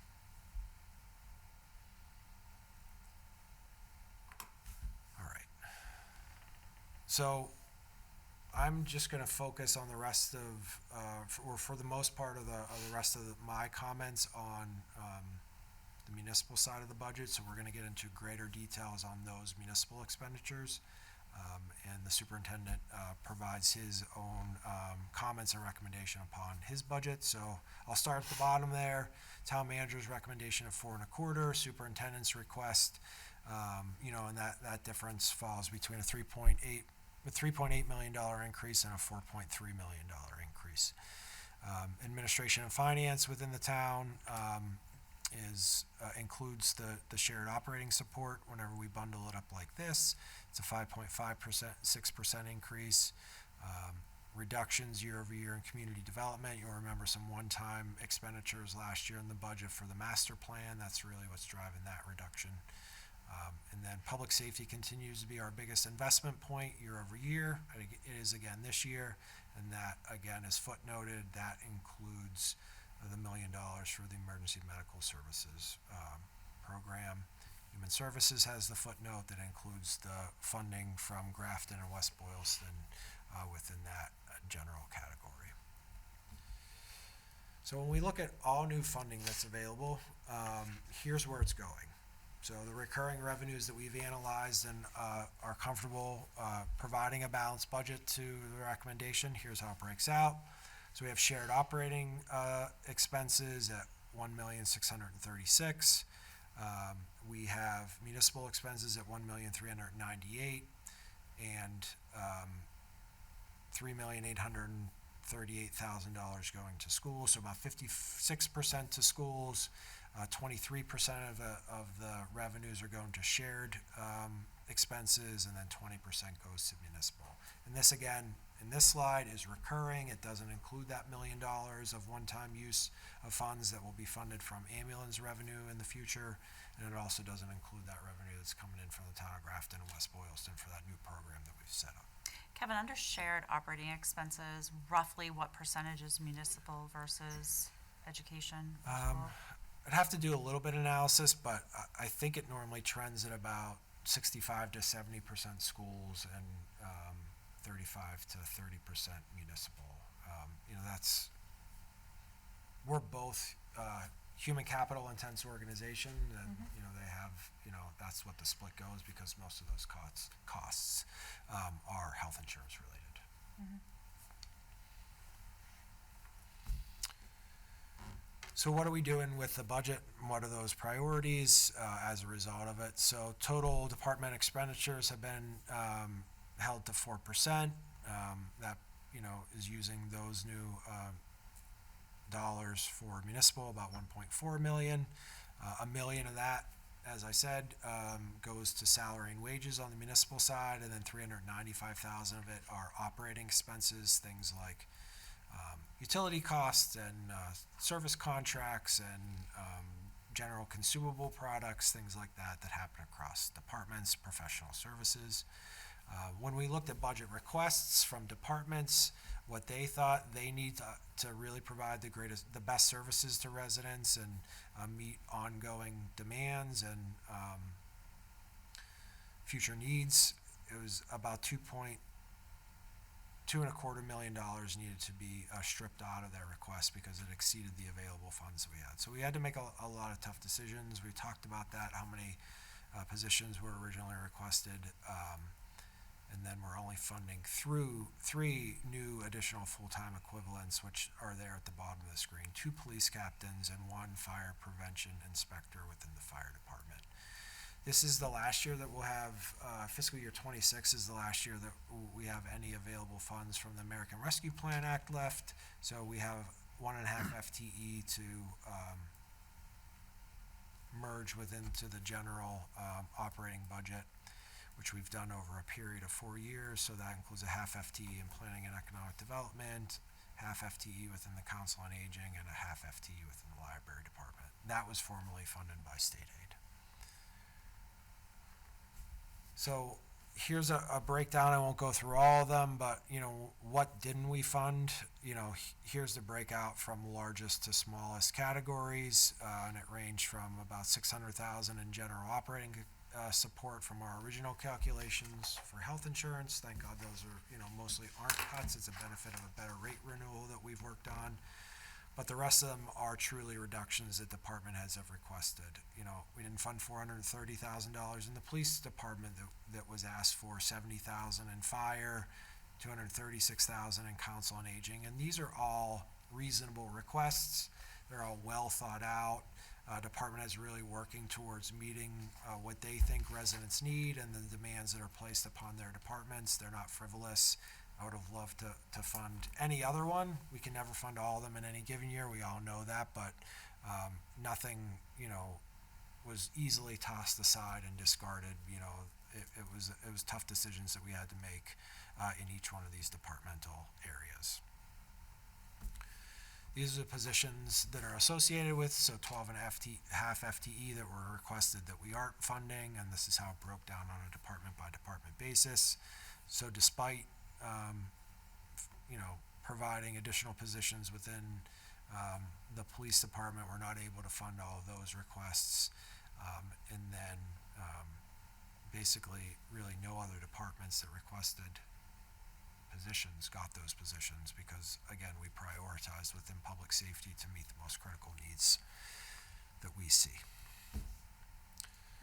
All right. So I'm just going to focus on the rest of, for the most part of the rest of my comments on the municipal side of the budget. So we're going to get into greater details on those municipal expenditures. And the superintendent provides his own comments and recommendation upon his budget. So I'll start at the bottom there. Town manager's recommendation of 4.25, superintendent's request, and that difference falls between a $3.8 million increase and a $4.3 million increase. Administration and finance within the town, includes the shared operating support. Whenever we bundle it up like this, it's a 5.5%, 6% increase. Reductions year over year in community development. You'll remember some one-time expenditures last year in the budget for the master plan. That's really what's driving that reduction. And then public safety continues to be our biggest investment point year over year. It is again this year, and that again is footnoted. That includes the $1 million for the emergency medical services program. Human Services has the footnote that includes the funding from Grafton and West Boylston within that general category. So when we look at all new funding that's available, here's where it's going. So the recurring revenues that we've analyzed and are comfortable providing a balanced budget to the recommendation, here's how it breaks out. So we have shared operating expenses at $1,636,000. We have municipal expenses at $1,398,000 and $3,838,000 going to schools. So about 56% to schools. 23% of the revenues are going to shared expenses, and then 20% goes to municipal. And this again, in this slide, is recurring. It doesn't include that $1 million of one-time use of funds that will be funded from ambulance revenue in the future, and it also doesn't include that revenue that's coming in from the town of Grafton and West Boylston for that new program that we've set up. Kevin, under shared operating expenses, roughly what percentage is municipal versus education? or school? I'd have to do a little bit of analysis, but I think it normally trends at about 65 to 70% schools and 35 to 30% municipal. We're both human capital intense organization, and they have, that's what the split goes, because most of those costs are health insurance related. So what are we doing with the budget, and what are those priorities as a result of it? So total department expenditures have been held to 4%. That is using those new dollars for municipal, about 1.4 million. $1 million of that, as I said, goes to salary and wages on the municipal side, and then $395,000 of it are operating expenses, things like utility costs and service contracts and general consumable products, things like that happen across departments, professional services. When we looked at budget requests from departments, what they thought they need to really provide the best services to residents and meet ongoing demands and future needs, it was about $2.25 million needed to be stripped out of their request because it exceeded the available funds that we had. So we had to make a lot of tough decisions. We talked about that, how many positions were originally requested, and then we're only funding through 3 new additional full-time equivalents, which are there at the bottom of the screen, 2 police captains and 1 fire prevention inspector within the fire department. This is the last year that we'll have, fiscal year 26 is the last year that we have any available funds from the American Rescue Plan Act left. So we have 1.5 FTE to merge into the general operating budget, which we've done over a period of 4 years. So that includes a half FTE in planning and economic development, half FTE within the council on aging, and a half FTE within the library department. That was formerly funded by state aid. So here's a breakdown. I won't go through all of them, but what didn't we fund? Here's the breakout from largest to smallest categories, and it ranged from about $600,000 in general operating support from our original calculations for health insurance. Thank God those are mostly aren't cuts. It's a benefit of a better rate renewal that we've worked on. But the rest of them are truly reductions that department heads have requested. We didn't fund $430,000 in the police department that was asked for, $70,000 in fire, $236,000 in council on aging, and these are all reasonable requests. They're all well thought out. Department heads really working towards meeting what they think residents need and the demands that are placed upon their departments. They're not frivolous. I would have loved to fund any other one. We can never fund all of them in any given year. We all know that, but Nothing, was easily tossed aside and discarded. It was tough decisions that we had to make in each one of these departmental areas. These are the positions that are associated with, so 12 and half FTE that were requested that we aren't funding, and this is how it broke down on a department by department basis. So despite, providing additional positions within the police department, we're not able to fund all of those requests. And then basically really no other departments that requested positions got those positions because, again, we prioritized within public safety to meet the most critical needs that we see.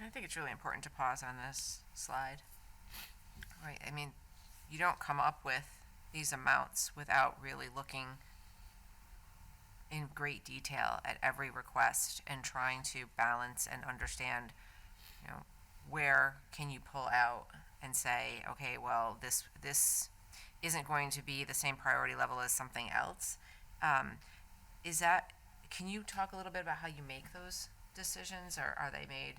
I think it's really important to pause on this slide. Right, I mean, you don't come up with these amounts without really looking in great detail at every request and trying to balance and understand, where can you pull out and say, okay, well, this isn't going to be the same priority level as something else. Can you talk a little bit about how you make those decisions, or are they made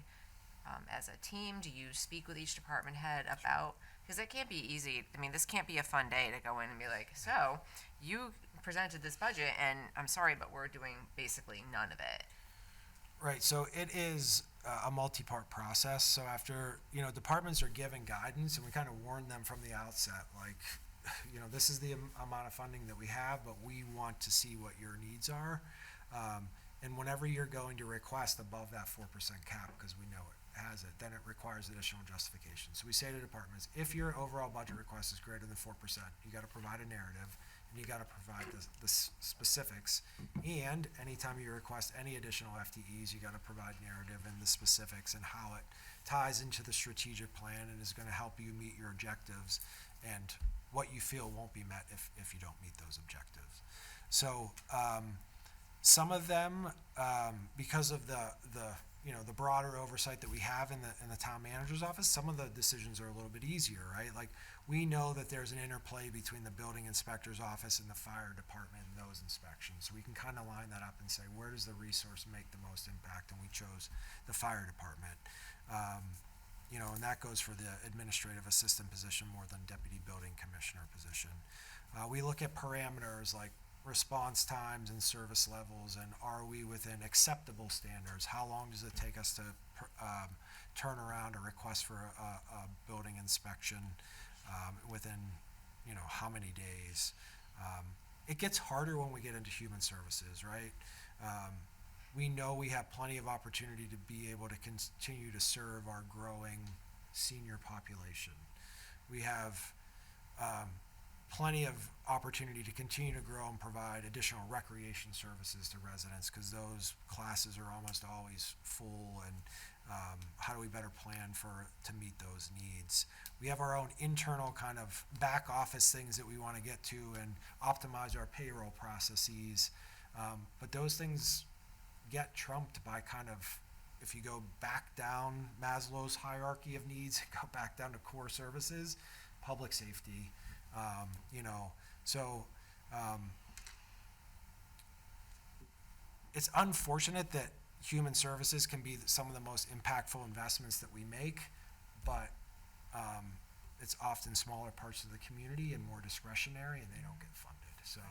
as a team? Do you speak with each department head about, because it can't be easy. I mean, this can't be a fun day to go in and be like, so you presented this budget and I'm sorry, but we're doing basically none of it. Right, so it is a multi-part process. So after, departments are given guidance, and we kind of warn them from the outset, like, this is the amount of funding that we have, but we want to see what your needs are. And whenever you're going to request above that 4% cap, because we know it has it, then it requires additional justification. So we say to departments, if your overall budget request is greater than 4%, you got to provide a narrative, and you got to provide the specifics. And anytime you request any additional FTEs, you got to provide narrative and the specifics and how it ties into the strategic plan and is going to help you meet your objectives and what you feel won't be met if you don't meet those objectives. So some of them, because of the broader oversight that we have in the town manager's office, some of the decisions are a little bit easier, right? Like, we know that there's an interplay between the building inspector's office and the fire department and those inspections. So we can kind of line that up and say, where does the resource make the most impact? And we chose the fire department. And that goes for the administrative assistant position more than deputy building commissioner position. We look at parameters like response times and service levels, and are we within acceptable standards? How long does it take us to turn around a request for a building inspection within, how many days? It gets harder when we get into human services, right? We know we have plenty of opportunity to be able to continue to serve our growing senior population. We have plenty of opportunity to continue to grow and provide additional recreation services to residents, because those classes are almost always full, and how do we better plan to meet those needs? We have our own internal kind of back office things that we want to get to and optimize our payroll processes, but those things get trumped by kind of, if you go back down Maslow's hierarchy of needs, go back down to core services, public safety. It's unfortunate that human services can be some of the most impactful investments that we make, but it's often smaller parts of the community and more discretionary, and they don't get funded. So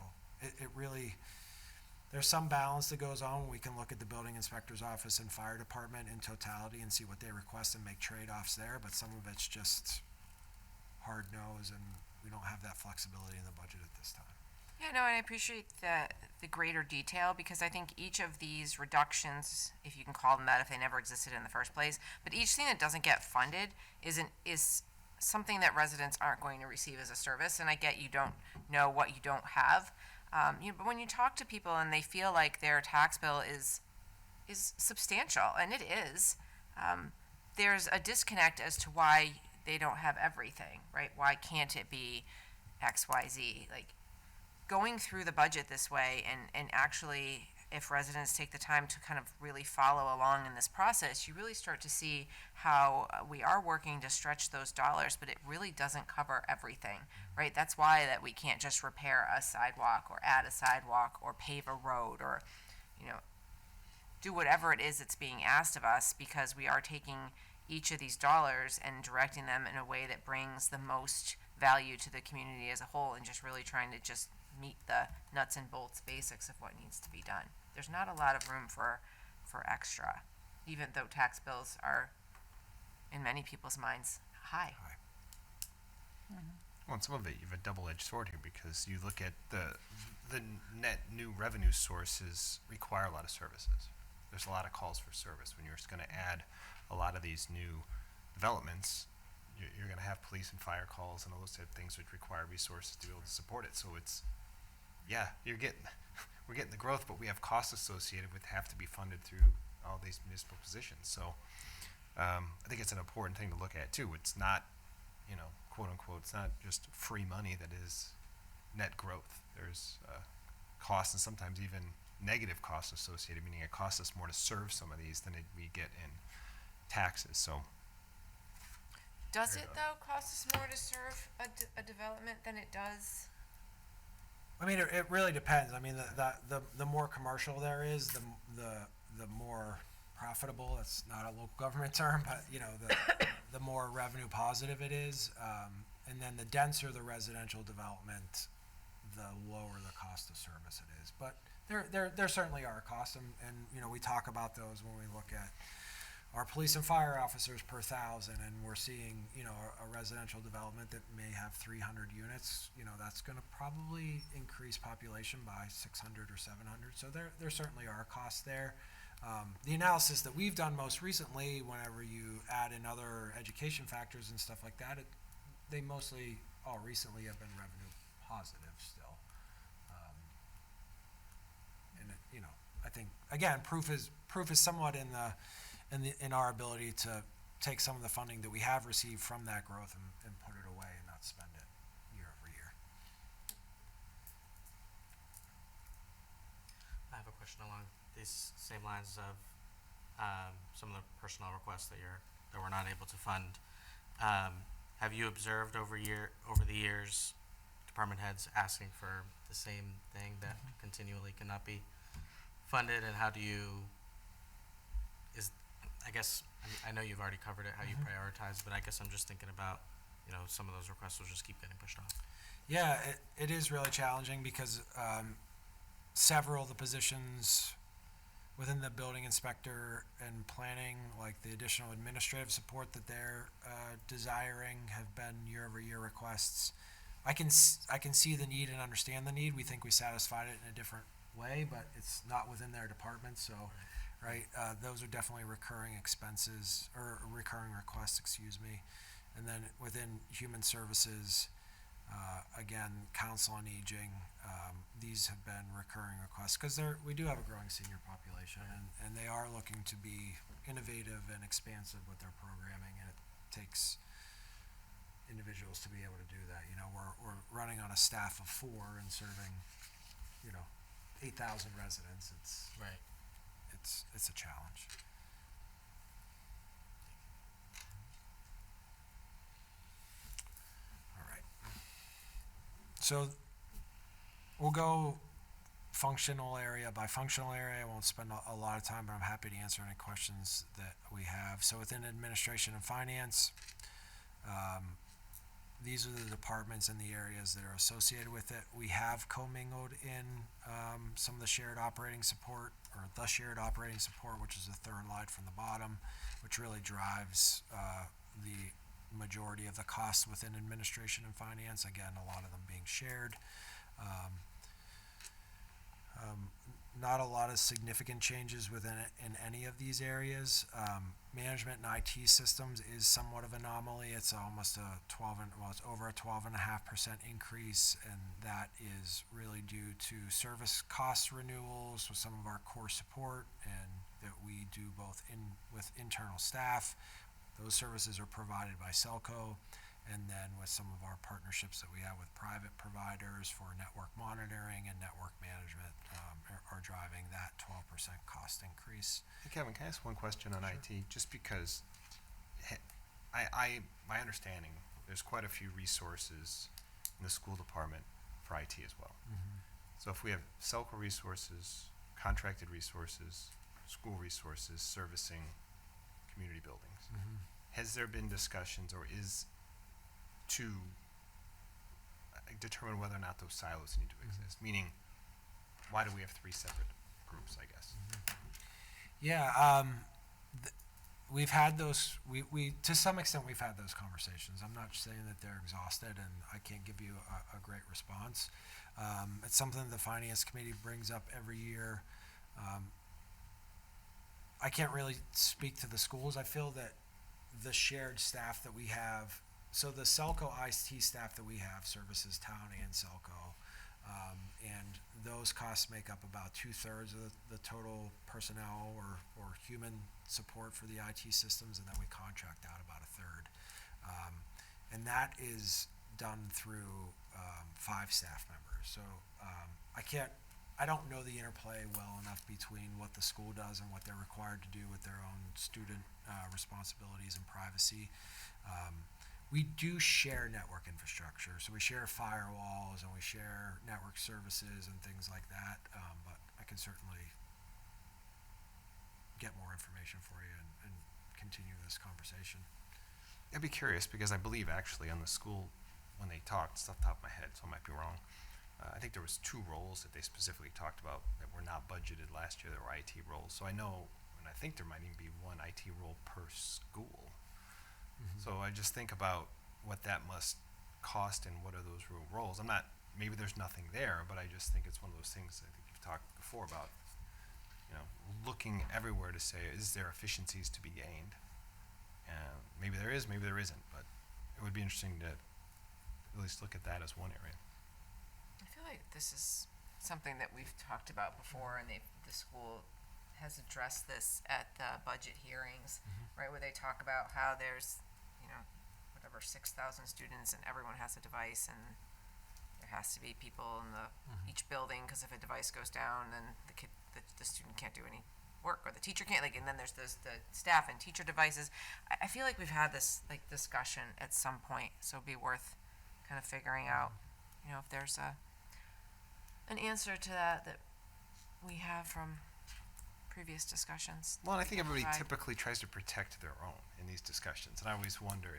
it really, there's some balance that goes on. We can look at the building inspector's office and fire department in totality and see what they request and make trade-offs there, but some of it's just hard nose, and we don't have that flexibility in the budget at this time. Yeah, no, and I appreciate the greater detail, because I think each of these reductions, if you can call them that, if they never existed in the first place, but each thing that doesn't get funded is something that residents aren't going to receive as a service. And I get you don't know what you don't have, but when you talk to people and they feel like their tax bill is substantial, and it is, there's a disconnect as to why they don't have everything, right? Why can't it be X, Y, Z? Like, going through the budget this way, and actually, if residents take the time to kind of really follow along in this process, you really start to see how we are working to stretch those dollars, but it really doesn't cover everything, right? That's why that we can't just repair a sidewalk or add a sidewalk or pave a road, or, do whatever it is that's being asked of us, because we are taking each of these dollars and directing them in a way that brings the most value to the community as a whole, and just really trying to just meet the nuts and bolts basics of what needs to be done. There's not a lot of room for extra, even though tax bills are, in many people's minds, high. Well, and some of it, you have a double-edged sword here, because you look at the net new revenue sources require a lot of services. There's a lot of calls for service. When you're just gonna add a lot of these new developments, you're gonna have police and fire calls and all those type of things which require resources to be able to support it. So it's, yeah, we're getting the growth, but we have costs associated with have to be funded through all these municipal positions. So, I think it's an important thing to look at too. It's not, quote unquote, it's not just free money that is net growth. There's costs and sometimes even negative costs associated, meaning it costs us more to serve some of these than we get in taxes. So Does it, though, cost us more to serve a development than it does? I mean, it really depends. I mean, the more commercial there is, the more profitable. It's not a local government term, but the more revenue positive it is. And then the denser the residential development, the lower the cost of service it is. But there certainly are costs, and we talk about those when we look at our police and fire officers per 1,000, and we're seeing, a residential development that may have 300 units, that's gonna probably increase population by 600 or 700, so there certainly are costs there. The analysis that we've done most recently, whenever you add in other education factors and stuff like that, they mostly, all recently, have been revenue positive still. And I think, again, proof is somewhat in our ability to take some of the funding that we have received from that growth and put it away and not spend it year over year. I have a question along these same lines of some of the personnel requests that we're not able to fund. Have you observed over the years department heads asking for the same thing that continually cannot be funded, and how do you I know you've already covered it, how you prioritize, but I guess I'm just thinking about, some of those requests will just keep getting pushed off. Yeah, it is really challenging because several of the positions within the building inspector and planning, like the additional administrative support that they're desiring, have been year-over-year requests. I can see the need and understand the need. We think we satisfied it in a different way, but it's not within their department, so. Right, those are definitely recurring expenses, or recurring requests, excuse me. And then within human services, again, council on aging, these have been recurring requests, because we do have a growing senior population, and they are looking to be innovative and expansive with their programming, and it takes individuals to be able to do that. We're running on a staff of 4 and serving, 8,000 residents. Right. It's a challenge. All right. So we'll go functional area by functional area. I won't spend a lot of time, but I'm happy to answer any questions that we have. So within administration and finance, these are the departments and the areas that are associated with it. We have commingled in some of the shared operating support, or the shared operating support, which is the third line from the bottom, which really drives the majority of the costs within administration and finance. Again, a lot of them being shared. Not a lot of significant changes in any of these areas. Management and IT systems is somewhat of an anomaly. It's almost it's over a 12.5% increase, and that is really due to service cost renewals with some of our core support, and that we do both with internal staff. Those services are provided by Selco, and then with some of our partnerships that we have with private providers for network monitoring and network management are driving that 12% cost increase. Hey, Kevin, can I ask one question on IT? Just because my understanding, there's quite a few resources in the school department for IT as well. Mm-hmm. So if we have Selco resources, contracted resources, school resources servicing community buildings. Has there been discussions or is to determine whether or not those silos need to exist? Meaning, why do we have three separate groups, I guess? Yeah, we've had those, we, to some extent, we've had those conversations. I'm not saying that they're exhausted and I can't give you a great response. It's something the finance committee brings up every year. I can't really speak to the schools. I feel that the shared staff that we have, so the Selco IT staff that we have services town and Selco. And those costs make up about 2/3 of the total personnel or human support for the IT systems, and then we contract out about 1/3. And that is done through 5 staff members. So I don't know the interplay well enough between what the school does and what they're required to do with their own student responsibilities and privacy. We do share network infrastructure, so we share firewalls and we share network services and things like that, but I can certainly get more information for you and continue this conversation. I'd be curious because I believe actually on the school, when they talked, it's off the top of my head, so I might be wrong. I think there was 2 roles that they specifically talked about that were not budgeted last year that were IT roles. So I know, and I think there might even be 1 IT role per school. So I just think about what that must cost and what are those real roles. I'm not, maybe there's nothing there, but I just think it's one of those things I think you've talked before about, looking everywhere to say, is there efficiencies to be gained? And maybe there is, maybe there isn't, but it would be interesting to at least look at that as one area. I feel like this is something that we've talked about before, and the school has addressed this at the budget hearings, right, where they talk about how there's, whatever, 6,000 students and everyone has a device, and there has to be people in each building, because if a device goes down, then the student can't do any work, or the teacher can't, and then there's the staff and teacher devices. I feel like we've had this, discussion at some point, so it'd be worth kind of figuring out, if there's an answer to that we have from previous discussions. Well, I think everybody Right. typically tries to protect their own in these discussions, and I always wonder,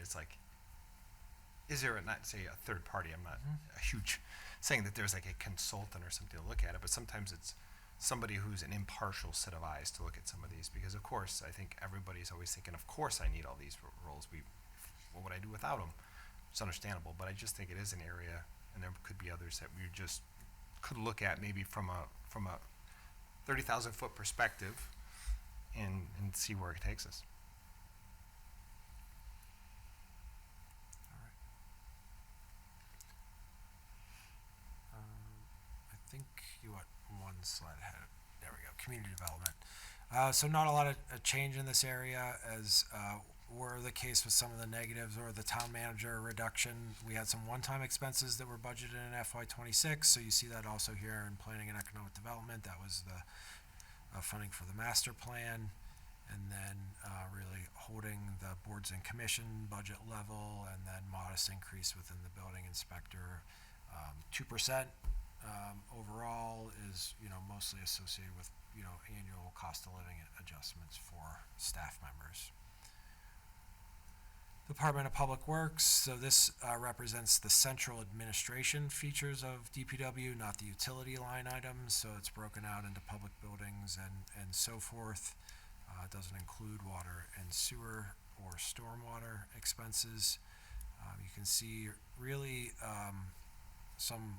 is there not say a third party? I'm not a huge saying that there's a consultant or something to look at it, but sometimes it's somebody who's an impartial set of eyes to look at some of these, because of course I think everybody's always thinking, of course I need all these roles. What would I do without them? It's understandable, but I just think it is an area, and there could be others that we just could look at maybe from a 30,000-foot perspective and see where it takes us. All right. I think you want one slide ahead. There we go. Community development. So not a lot of change in this area, as were the case with some of the negatives or the town manager reduction. We had some one-time expenses that were budgeted in FY26, so you see that also here in planning and economic development. That was the funding for the master plan, and then really holding the boards and commission budget level, and then modest increase within the building inspector. 2% overall is mostly associated with annual cost of living adjustments for staff members. Department of Public Works, so this represents the central administration features of DPW, not the utility line items, so it's broken out into public buildings and so forth. It doesn't include water and sewer or stormwater expenses. You can see really some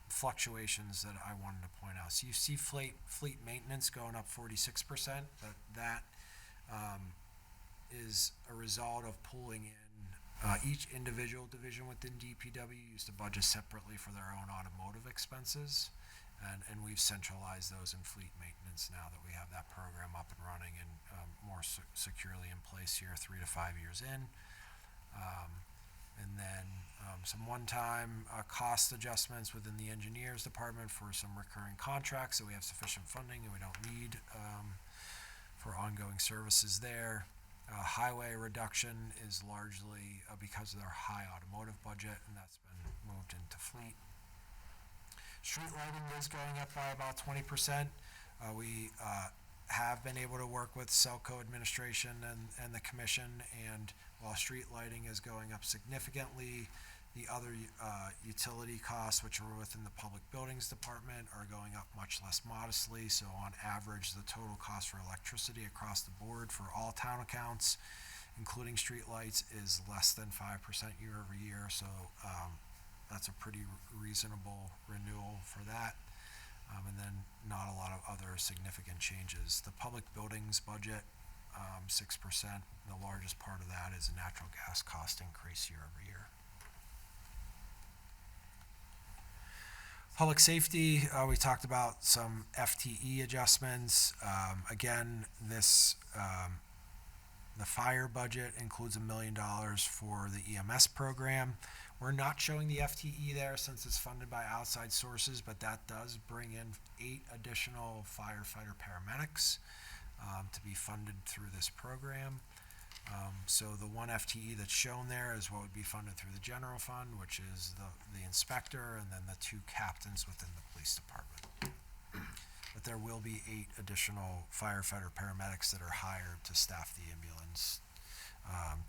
fluctuations that I wanted to point out. So you see fleet maintenance going up 46%, but that is a result of pulling in each individual division within DPW used to budget separately for their own automotive expenses, and we've centralized those in fleet maintenance now that we have that program up and running and more securely in place here 3 to 5 years in. And then some one-time cost adjustments within the engineers department for some recurring contracts that we have sufficient funding and we don't need for ongoing services there. Highway reduction is largely because of their high automotive budget, and that's been moved into fleet. Street lighting is going up by about 20%. We have been able to work with Selco administration and the commission, and while street lighting is going up significantly, the other utility costs, which are within the public buildings department, are going up much less modestly. So on average, the total cost for electricity across the board for all town accounts, including street lights, is less than 5% year over year. So that's a pretty reasonable renewal for that. And then not a lot of other significant changes. The public buildings budget, 6%. The largest part of that is a natural gas cost increase year over year. Public safety, we talked about some FTE adjustments. Again, this the fire budget includes $1 million for the EMS program. We're not showing the FTE there since it's funded by outside sources, but that does bring in 8 additional firefighter paramedics to be funded through this program. So the 1 FTE that's shown there is what would be funded through the general fund, which is the inspector, and then the 2 captains within the police department. But there will be 8 additional firefighter paramedics that are hired to staff the ambulance,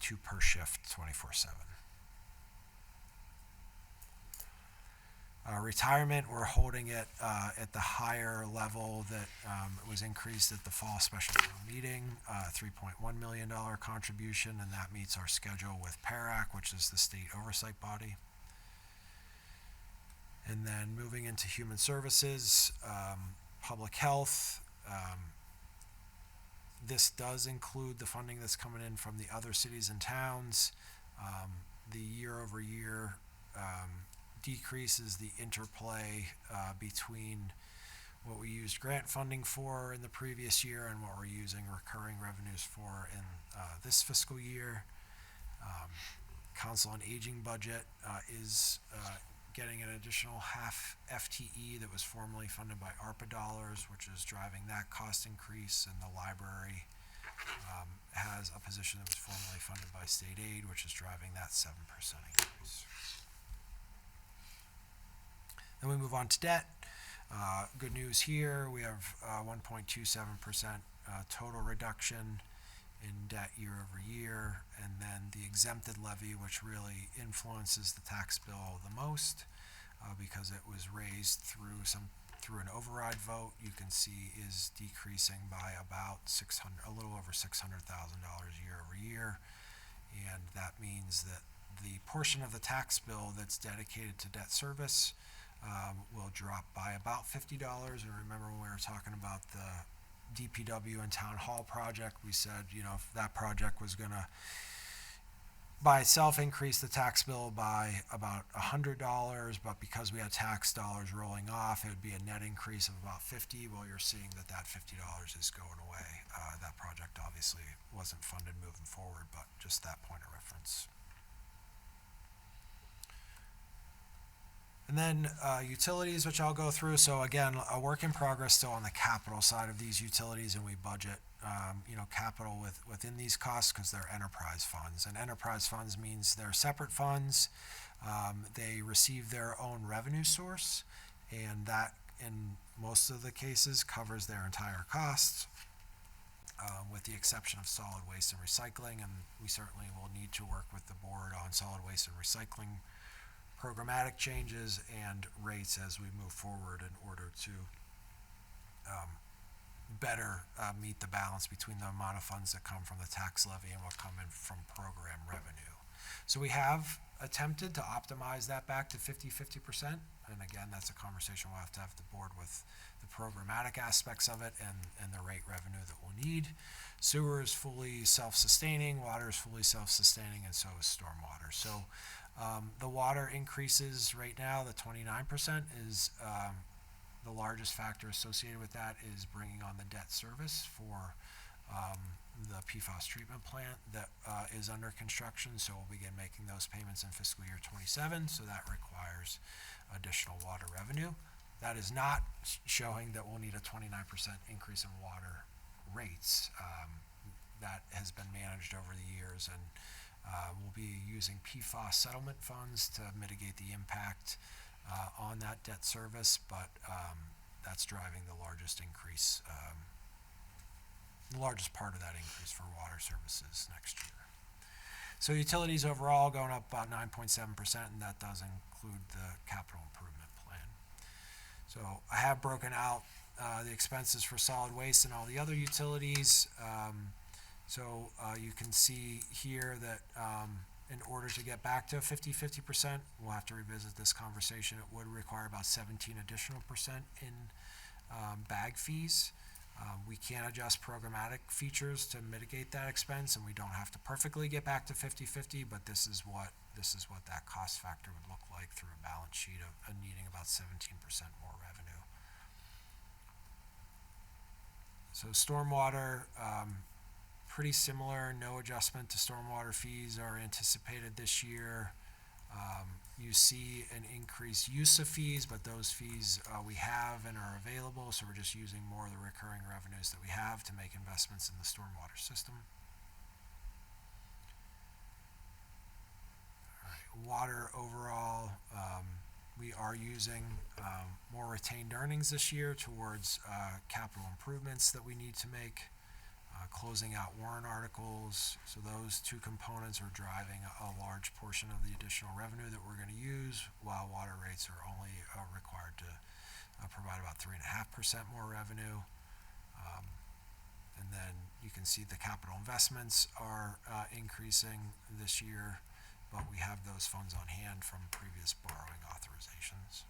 2 per shift, 24/7. Retirement, we're holding it at the higher level that it was increased at the fall special town meeting, $3.1 million contribution, and that meets our schedule with PARAC, which is the state oversight body. And then moving into human services, public health, this does include the funding that's coming in from the other cities and towns. The year over year decrease is the interplay between what we used grant funding for in the previous year and what we're using recurring revenues for in this fiscal year. Council on Aging budget is getting an additional half FTE that was formerly funded by ARPA dollars, which is driving that cost increase, and the library has a position that was formerly funded by state aid, which is driving that 7% increase. Then we move on to debt. Good news here, we have 1.27% total reduction in debt year over year, and then the exempted levy, which really influences the tax bill the most, because it was raised through an override vote, you can see is decreasing by about a little over $600,000 year over year, and that means that the portion of the tax bill that's dedicated to debt service will drop by about $50. And remember, when we were talking about the DPW and Town Hall project, we said, if that project was going to by itself increase the tax bill by about $100, but because we had tax dollars rolling off, it would be a net increase of about $50. Well, you're seeing that $50 is going away. That project obviously wasn't funded moving forward, but just that point of reference. And then utilities, which I'll go through. So again, a work in progress still on the capital side of these utilities, and we budget, capital within these costs because they're enterprise funds. And enterprise funds means they're separate funds. They receive their own revenue source, and that, in most of the cases, covers their entire costs, with the exception of solid waste and recycling. And we certainly will need to work with the board on solid waste and recycling programmatic changes and rates as we move forward in order to better meet the balance between the amount of funds that come from the tax levy and what come in from program revenue. So we have attempted to optimize that back to 50%. And again, that's a conversation we'll have to have the board with the programmatic aspects of it and the rate revenue that we'll need. Sewer is fully self-sustaining, water is fully self-sustaining, and so is stormwater. So the water increases right now, the 29% is the largest factor associated with that is bringing on the debt service for the PFAS treatment plant that is under construction. So we'll begin making those payments in fiscal year 27. So that requires additional water revenue. That is not showing that we'll need a 29% increase in water rates. That has been managed over the years, and we'll be using PFAS settlement funds to mitigate the impact on that debt service, but that's driving the largest increase the largest part of that increase for water services next year. So utilities overall going up about 9.7%, and that does include the capital improvement plan. So I have broken out the expenses for solid waste and all the other utilities. So you can see here that in order to get back to 50%, we'll have to revisit this conversation. It would require about 17 additional percent in bag fees. We can adjust programmatic features to mitigate that expense, and we don't have to perfectly get back to 50-50, but this is what that cost factor would look like through a balance sheet of needing about 17% more revenue. So stormwater, pretty similar. No adjustment to stormwater fees are anticipated this year. You see an increased use of fees, but those fees we have and are available, so we're just using more of the recurring revenues that we have to make investments in the stormwater system. All right, water overall, we are using more retained earnings this year towards capital improvements that we need to make. Closing out warrant articles, so those two components are driving a large portion of the additional revenue that we're going to use, while water rates are only required to provide about 3.5% more revenue. And then you can see the capital investments are increasing this year, but we have those funds on hand from previous borrowing authorizations.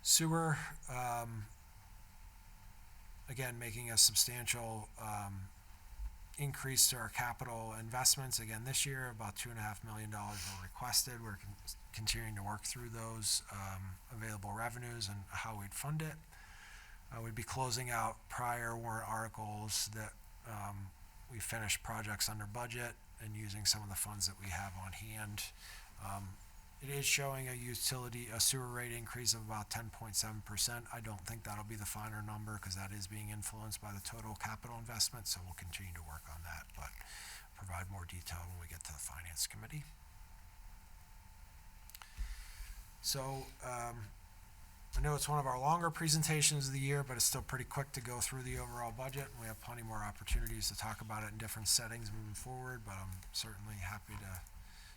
Sewer, again, making a substantial increase to our capital investments. Again, this year, about $2.5 million were requested. We're continuing to work through those available revenues and how we'd fund it. We'd be closing out prior warrant articles that we finished projects under budget and using some of the funds that we have on hand. It is showing a sewer rate increase of about 10.7%. I don't think that'll be the final number because that is being influenced by the total capital investment, so we'll continue to work on that, but provide more detail when we get to the Finance Committee. So, I know it's one of our longer presentations of the year, but it's still pretty quick to go through the overall budget, and we have plenty more opportunities to talk about it in different settings moving forward, but I'm certainly happy to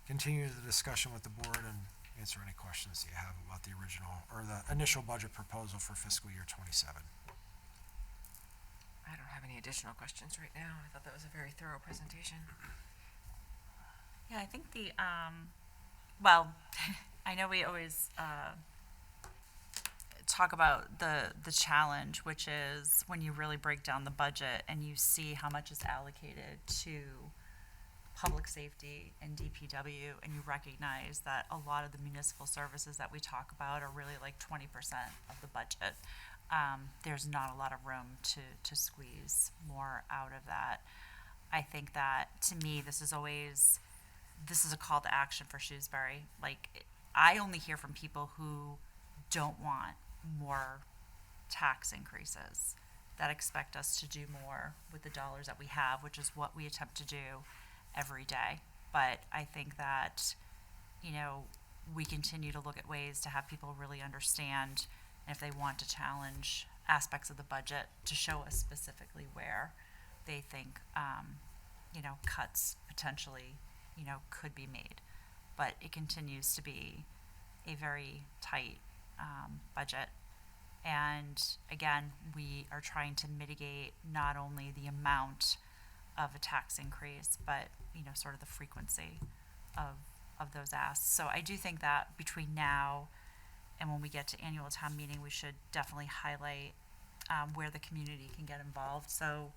continue the discussion with the board and answer any questions that you have about the original or the initial budget proposal for fiscal year 27. I don't have any additional questions right now. I thought that was a very thorough presentation. Yeah, I think well, I know we always talk about the challenge, which is when you really break down the budget and you see how much is allocated to public safety and DPW, and you recognize that a lot of the municipal services that we talk about are really like 20% of the budget. There's not a lot of room to squeeze more out of that. I think that, to me, this is a call to action for Shrewsbury. Like, I only hear from people who don't want more tax increases, that expect us to do more with the dollars that we have, which is what we attempt to do every day. But I think that, we continue to look at ways to have people really understand, and if they want to challenge aspects of the budget, to show us specifically where they think, cuts potentially, could be made. But it continues to be a very tight budget. And again, we are trying to mitigate not only the amount of a tax increase, but sort of the frequency of those asks. So I do think that between now and when we get to annual town meeting, we should definitely highlight where the community can get involved. So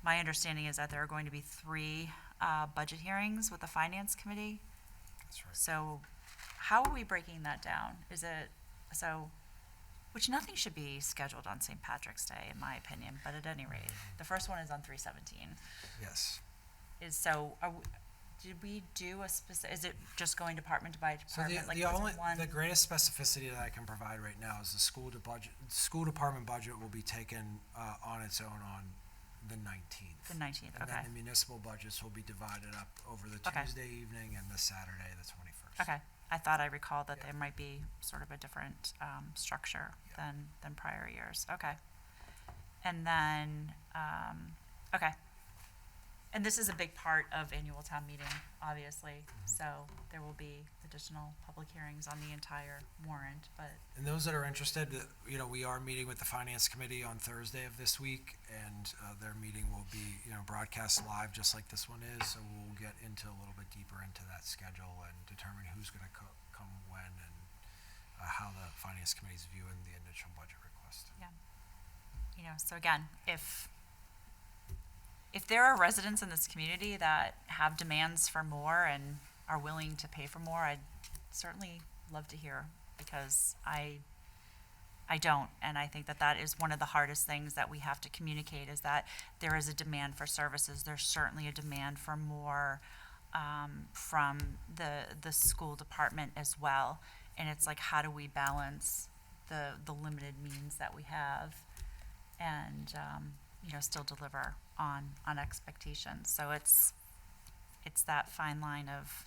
my understanding is that there are going to be 3 budget hearings with the Finance Committee. That's right. So how are we breaking that down? Which nothing should be scheduled on St. Patrick's Day, in my opinion, but at any rate, the first one is on 3/17. Yes. Did we do a specific, is it just going department by So department? the greatest specificity that I can provide right now is the school department budget will be taken on its own on the 19th. The 19th, And okay. then the municipal budgets will be divided up over the Okay. Tuesday evening and the Saturday, the 21st. Okay, I thought I recalled that Yeah. there might be sort of a different structure than prior years, okay. And then, okay. And this is a big part of annual town meeting, obviously, so there will be additional public hearings on the entire warrant, but, And those that are interested, we are meeting with the Finance Committee on Thursday of this week, and their meeting will be, broadcast live, just like this one is, so we'll get into a little bit deeper into that schedule and determine who's gonna come when and how the Finance Committee's viewing the initial budget request. so again, if there are residents in this community that have demands for more and are willing to pay for more, I'd certainly love to hear, because I don't, and I think that that is one of the hardest things that we have to communicate, is that there is a demand for services. There's certainly a demand for more from the school department as well, and it's like, how do we balance the limited means that we have and still deliver on expectations. So it's that fine line of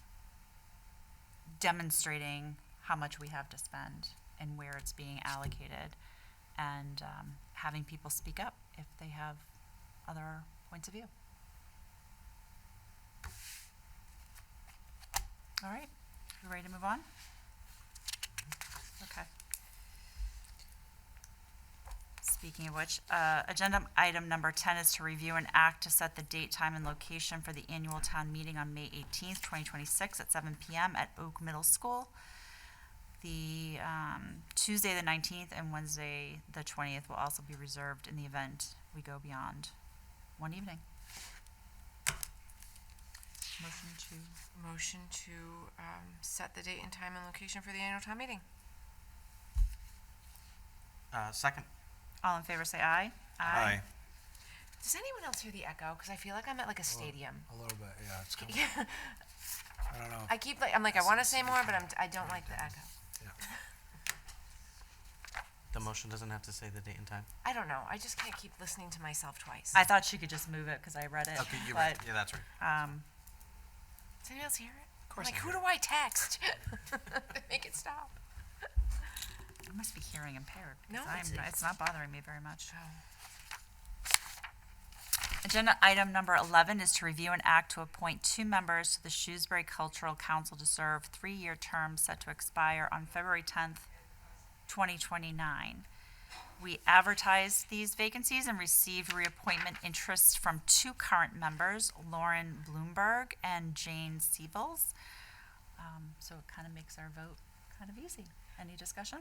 demonstrating how much we have to spend and where it's being allocated, and having people speak up if they have other points of view. All right, we ready to move on? Okay. Speaking of which, agenda item number 10 is to review and act to set the date, time, and location for the annual town meeting on May 18th, 2026 at 7 p.m. at Oak Middle School. The Tuesday the 19th and Wednesday the 20th will also be reserved in the event we go beyond one evening. Motion to set the date and time and location for the annual town meeting. Second. All in favor, say aye. Aye. Does anyone else hear the echo? Because I feel like I'm at like a stadium. A little bit, yeah, it's coming. I don't know. I keep like, I'm like, I want to say more, but I don't like the echo. Yeah. The motion doesn't have to say the date and time. I don't know. I just can't keep listening to myself twice. I thought she could just move it because I read it. Okay, you're but, right. Yeah, that's right. Does anyone else hear it? Of course I'm like, I who hear do I text? Make it stop. I must be hearing impaired. No, because it's- it's not bothering me very much. Oh. Agenda item number 11 is to review and act to appoint 2 members to the Shrewsbury Cultural Council to serve 3-year terms set to expire on February 10th, 2029. We advertised these vacancies and received reappointment interest from 2 current members, Lauren Bloomberg and Jane Siebels. So it kind of makes our vote kind of easy. Any discussion?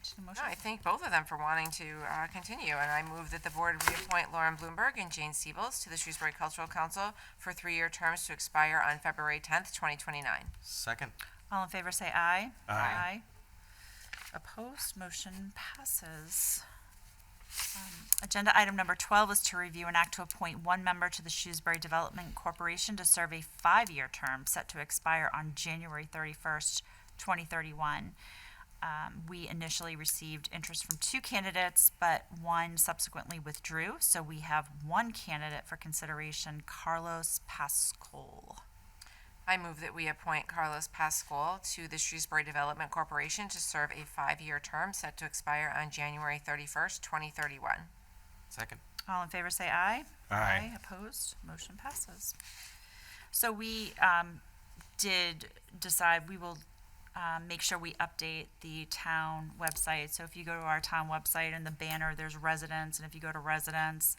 Just a No, motion? I thank both of them for wanting to continue, and I move that the board reappoint Lauren Bloomberg and Jane Siebels to the Shrewsbury Cultural Council for 3-year terms to expire on February 10th, 2029. Second. All in favor, say aye. Aye. Opposed, motion passes. Agenda item number 12 is to review and act to appoint 1 member to the Shrewsbury Development Corporation to serve a 5-year term set to expire on January 31st, 2031. We initially received interest from 2 candidates, but 1 subsequently withdrew. So we have 1 candidate for consideration, Carlos Pascol. I move that we appoint Carlos Pascual to the Shrewsbury Development Corporation to serve a 5-year term set to expire on January 31st, 2031. Second. All in favor, say aye. Aye. Opposed, motion passes. So we did decide we will make sure we update the town website. So if you go to our town website, in the banner, there's residents, and if you go to residents,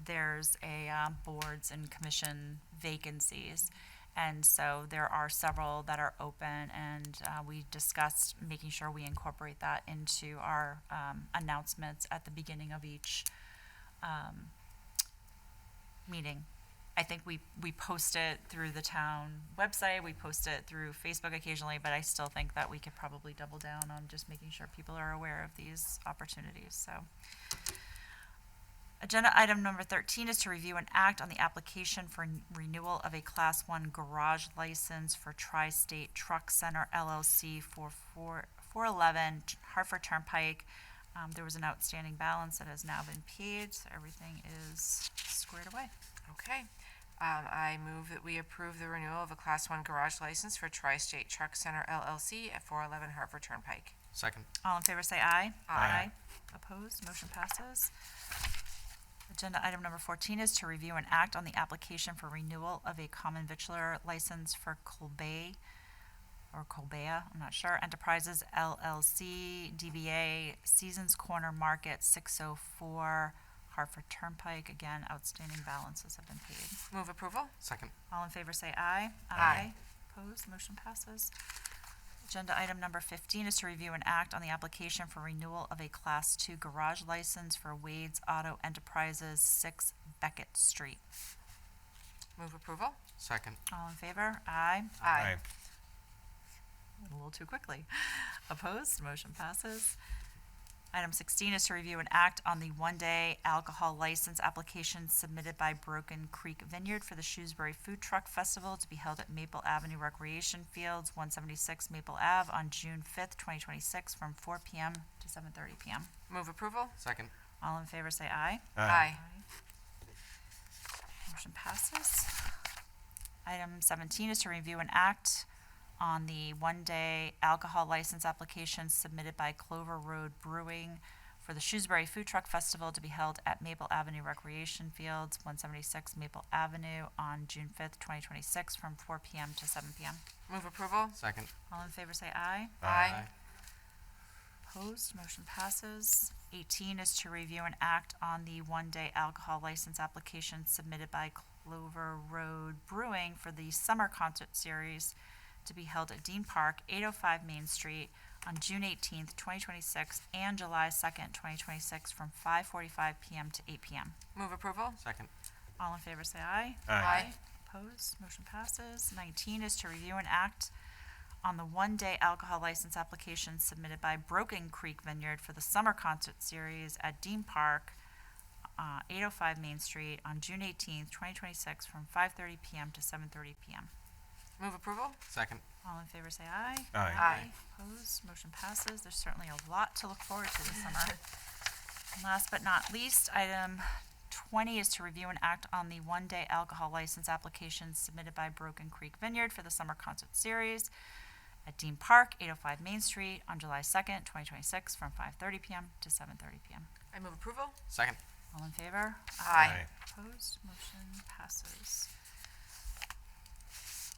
there's a boards and commission vacancies. And so there are several that are open, and we discussed making sure we incorporate that into our announcements at the beginning of each meeting. I think we post it through the town website, we post it through Facebook occasionally, but I still think that we could probably double down on just making sure people are aware of these opportunities, so. Agenda item number 13 is to review and act on the application for renewal of a Class 1 garage license for Tri-State Truck Center LLC for 411 Hartford Turnpike. There was an outstanding balance that has now been paid, so everything is squared away. Okay. I move that we approve the renewal of a Class 1 garage license for Tri-State Truck Center LLC at 411 Hartford Turnpike. Second. All in favor say aye. Aye. Opposed, motion passes. Agenda item number 14 is to review and act on the application for renewal of a common victular license for Colbea, I'm not sure, Enterprises LLC, DBA Seasons Corner Market, 604 Hartford Turnpike. Again, outstanding balances have been paid. Move approval? Second. All in favor say aye. Aye. Opposed, motion passes. Agenda item number 15 is to review and act on the application for renewal of a Class 2 garage license for Wade's Auto Enterprises, 6 Beckett Street. Move approval? Second. All in favor? Aye. Aye. A little too quickly. Opposed, motion passes. Item 16 is to review and act on the one-day alcohol license application submitted by Broken Creek Vineyard for the Shrewsbury Food Truck Festival to be held at Maple Avenue Recreation Fields, 176 Maple Ave, on June 5th, 2026, from 4 p.m. to 7:30 p.m. Move approval? Second. All in favor say aye. Aye. Motion passes. Item 17 is to review and act on the one-day alcohol license application submitted by Clover Road Brewing for the Shrewsbury Food Truck Festival to be held at Maple Avenue Recreation Fields, 176 Maple Avenue, on June 5th, 2026, from 4 p.m. to 7 p.m. Move approval? Second. All in favor say aye. Aye. Opposed, motion passes. 18 is to review and act on the one-day alcohol license application submitted by Clover Road Brewing for the Summer Concert Series to be held at Dean Park, 805 Main Street, on June 18th, 2026, and July 2nd, 2026, from 5:45 p.m. to 8 p.m. Move approval? Second. All in favor say aye. Aye. Opposed, motion passes. 19 is to review and act on the one-day alcohol license application submitted by Broken Creek Vineyard for the Summer Concert Series at Dean Park, 805 Main Street, on June 18th, 2026, from 5:30 p.m. to 7:30 p.m. Move approval? Second. All in favor say aye. Aye. Opposed, motion passes. There's certainly a lot to look forward to this summer. And last but not least, item 20 is to review and act on the one-day alcohol license application submitted by Broken Creek Vineyard for the Summer Concert Series at Dean Park, 805 Main Street, on July 2nd, 2026, from 5:30 p.m. to 7:30 p.m. I move approval? Second. All in favor? Aye. Opposed, motion passes.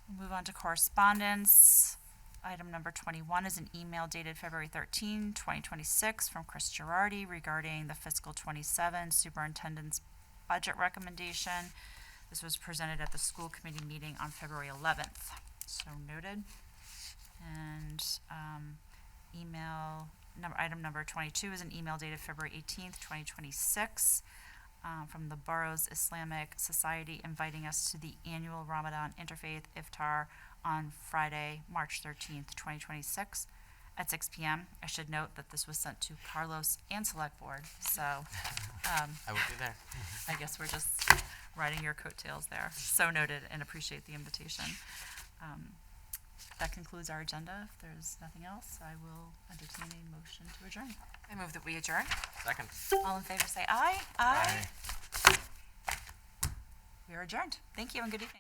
We'll move on to correspondence. Item number 21 is an email dated February 13, 2026, from Chris Girardi regarding the fiscal 27 superintendent's budget recommendation. This was presented at the school committee meeting on February 11th. So noted. And item number 22 is an email dated February 18th, 2026, from the Borough's Islamic Society inviting us to the annual Ramadan Interfaith Iftar on Friday, March 13th, 2026 at 6 p.m. I should note that this was sent to Carlos and Select Board, so I will be there. I guess we're just riding your coattails there. So noted, and appreciate the invitation. That concludes our agenda. If there's nothing else, I will entertain a motion to adjourn. I move that we adjourn? Second. All in favor say aye. Aye. We are adjourned. Thank you and good evening.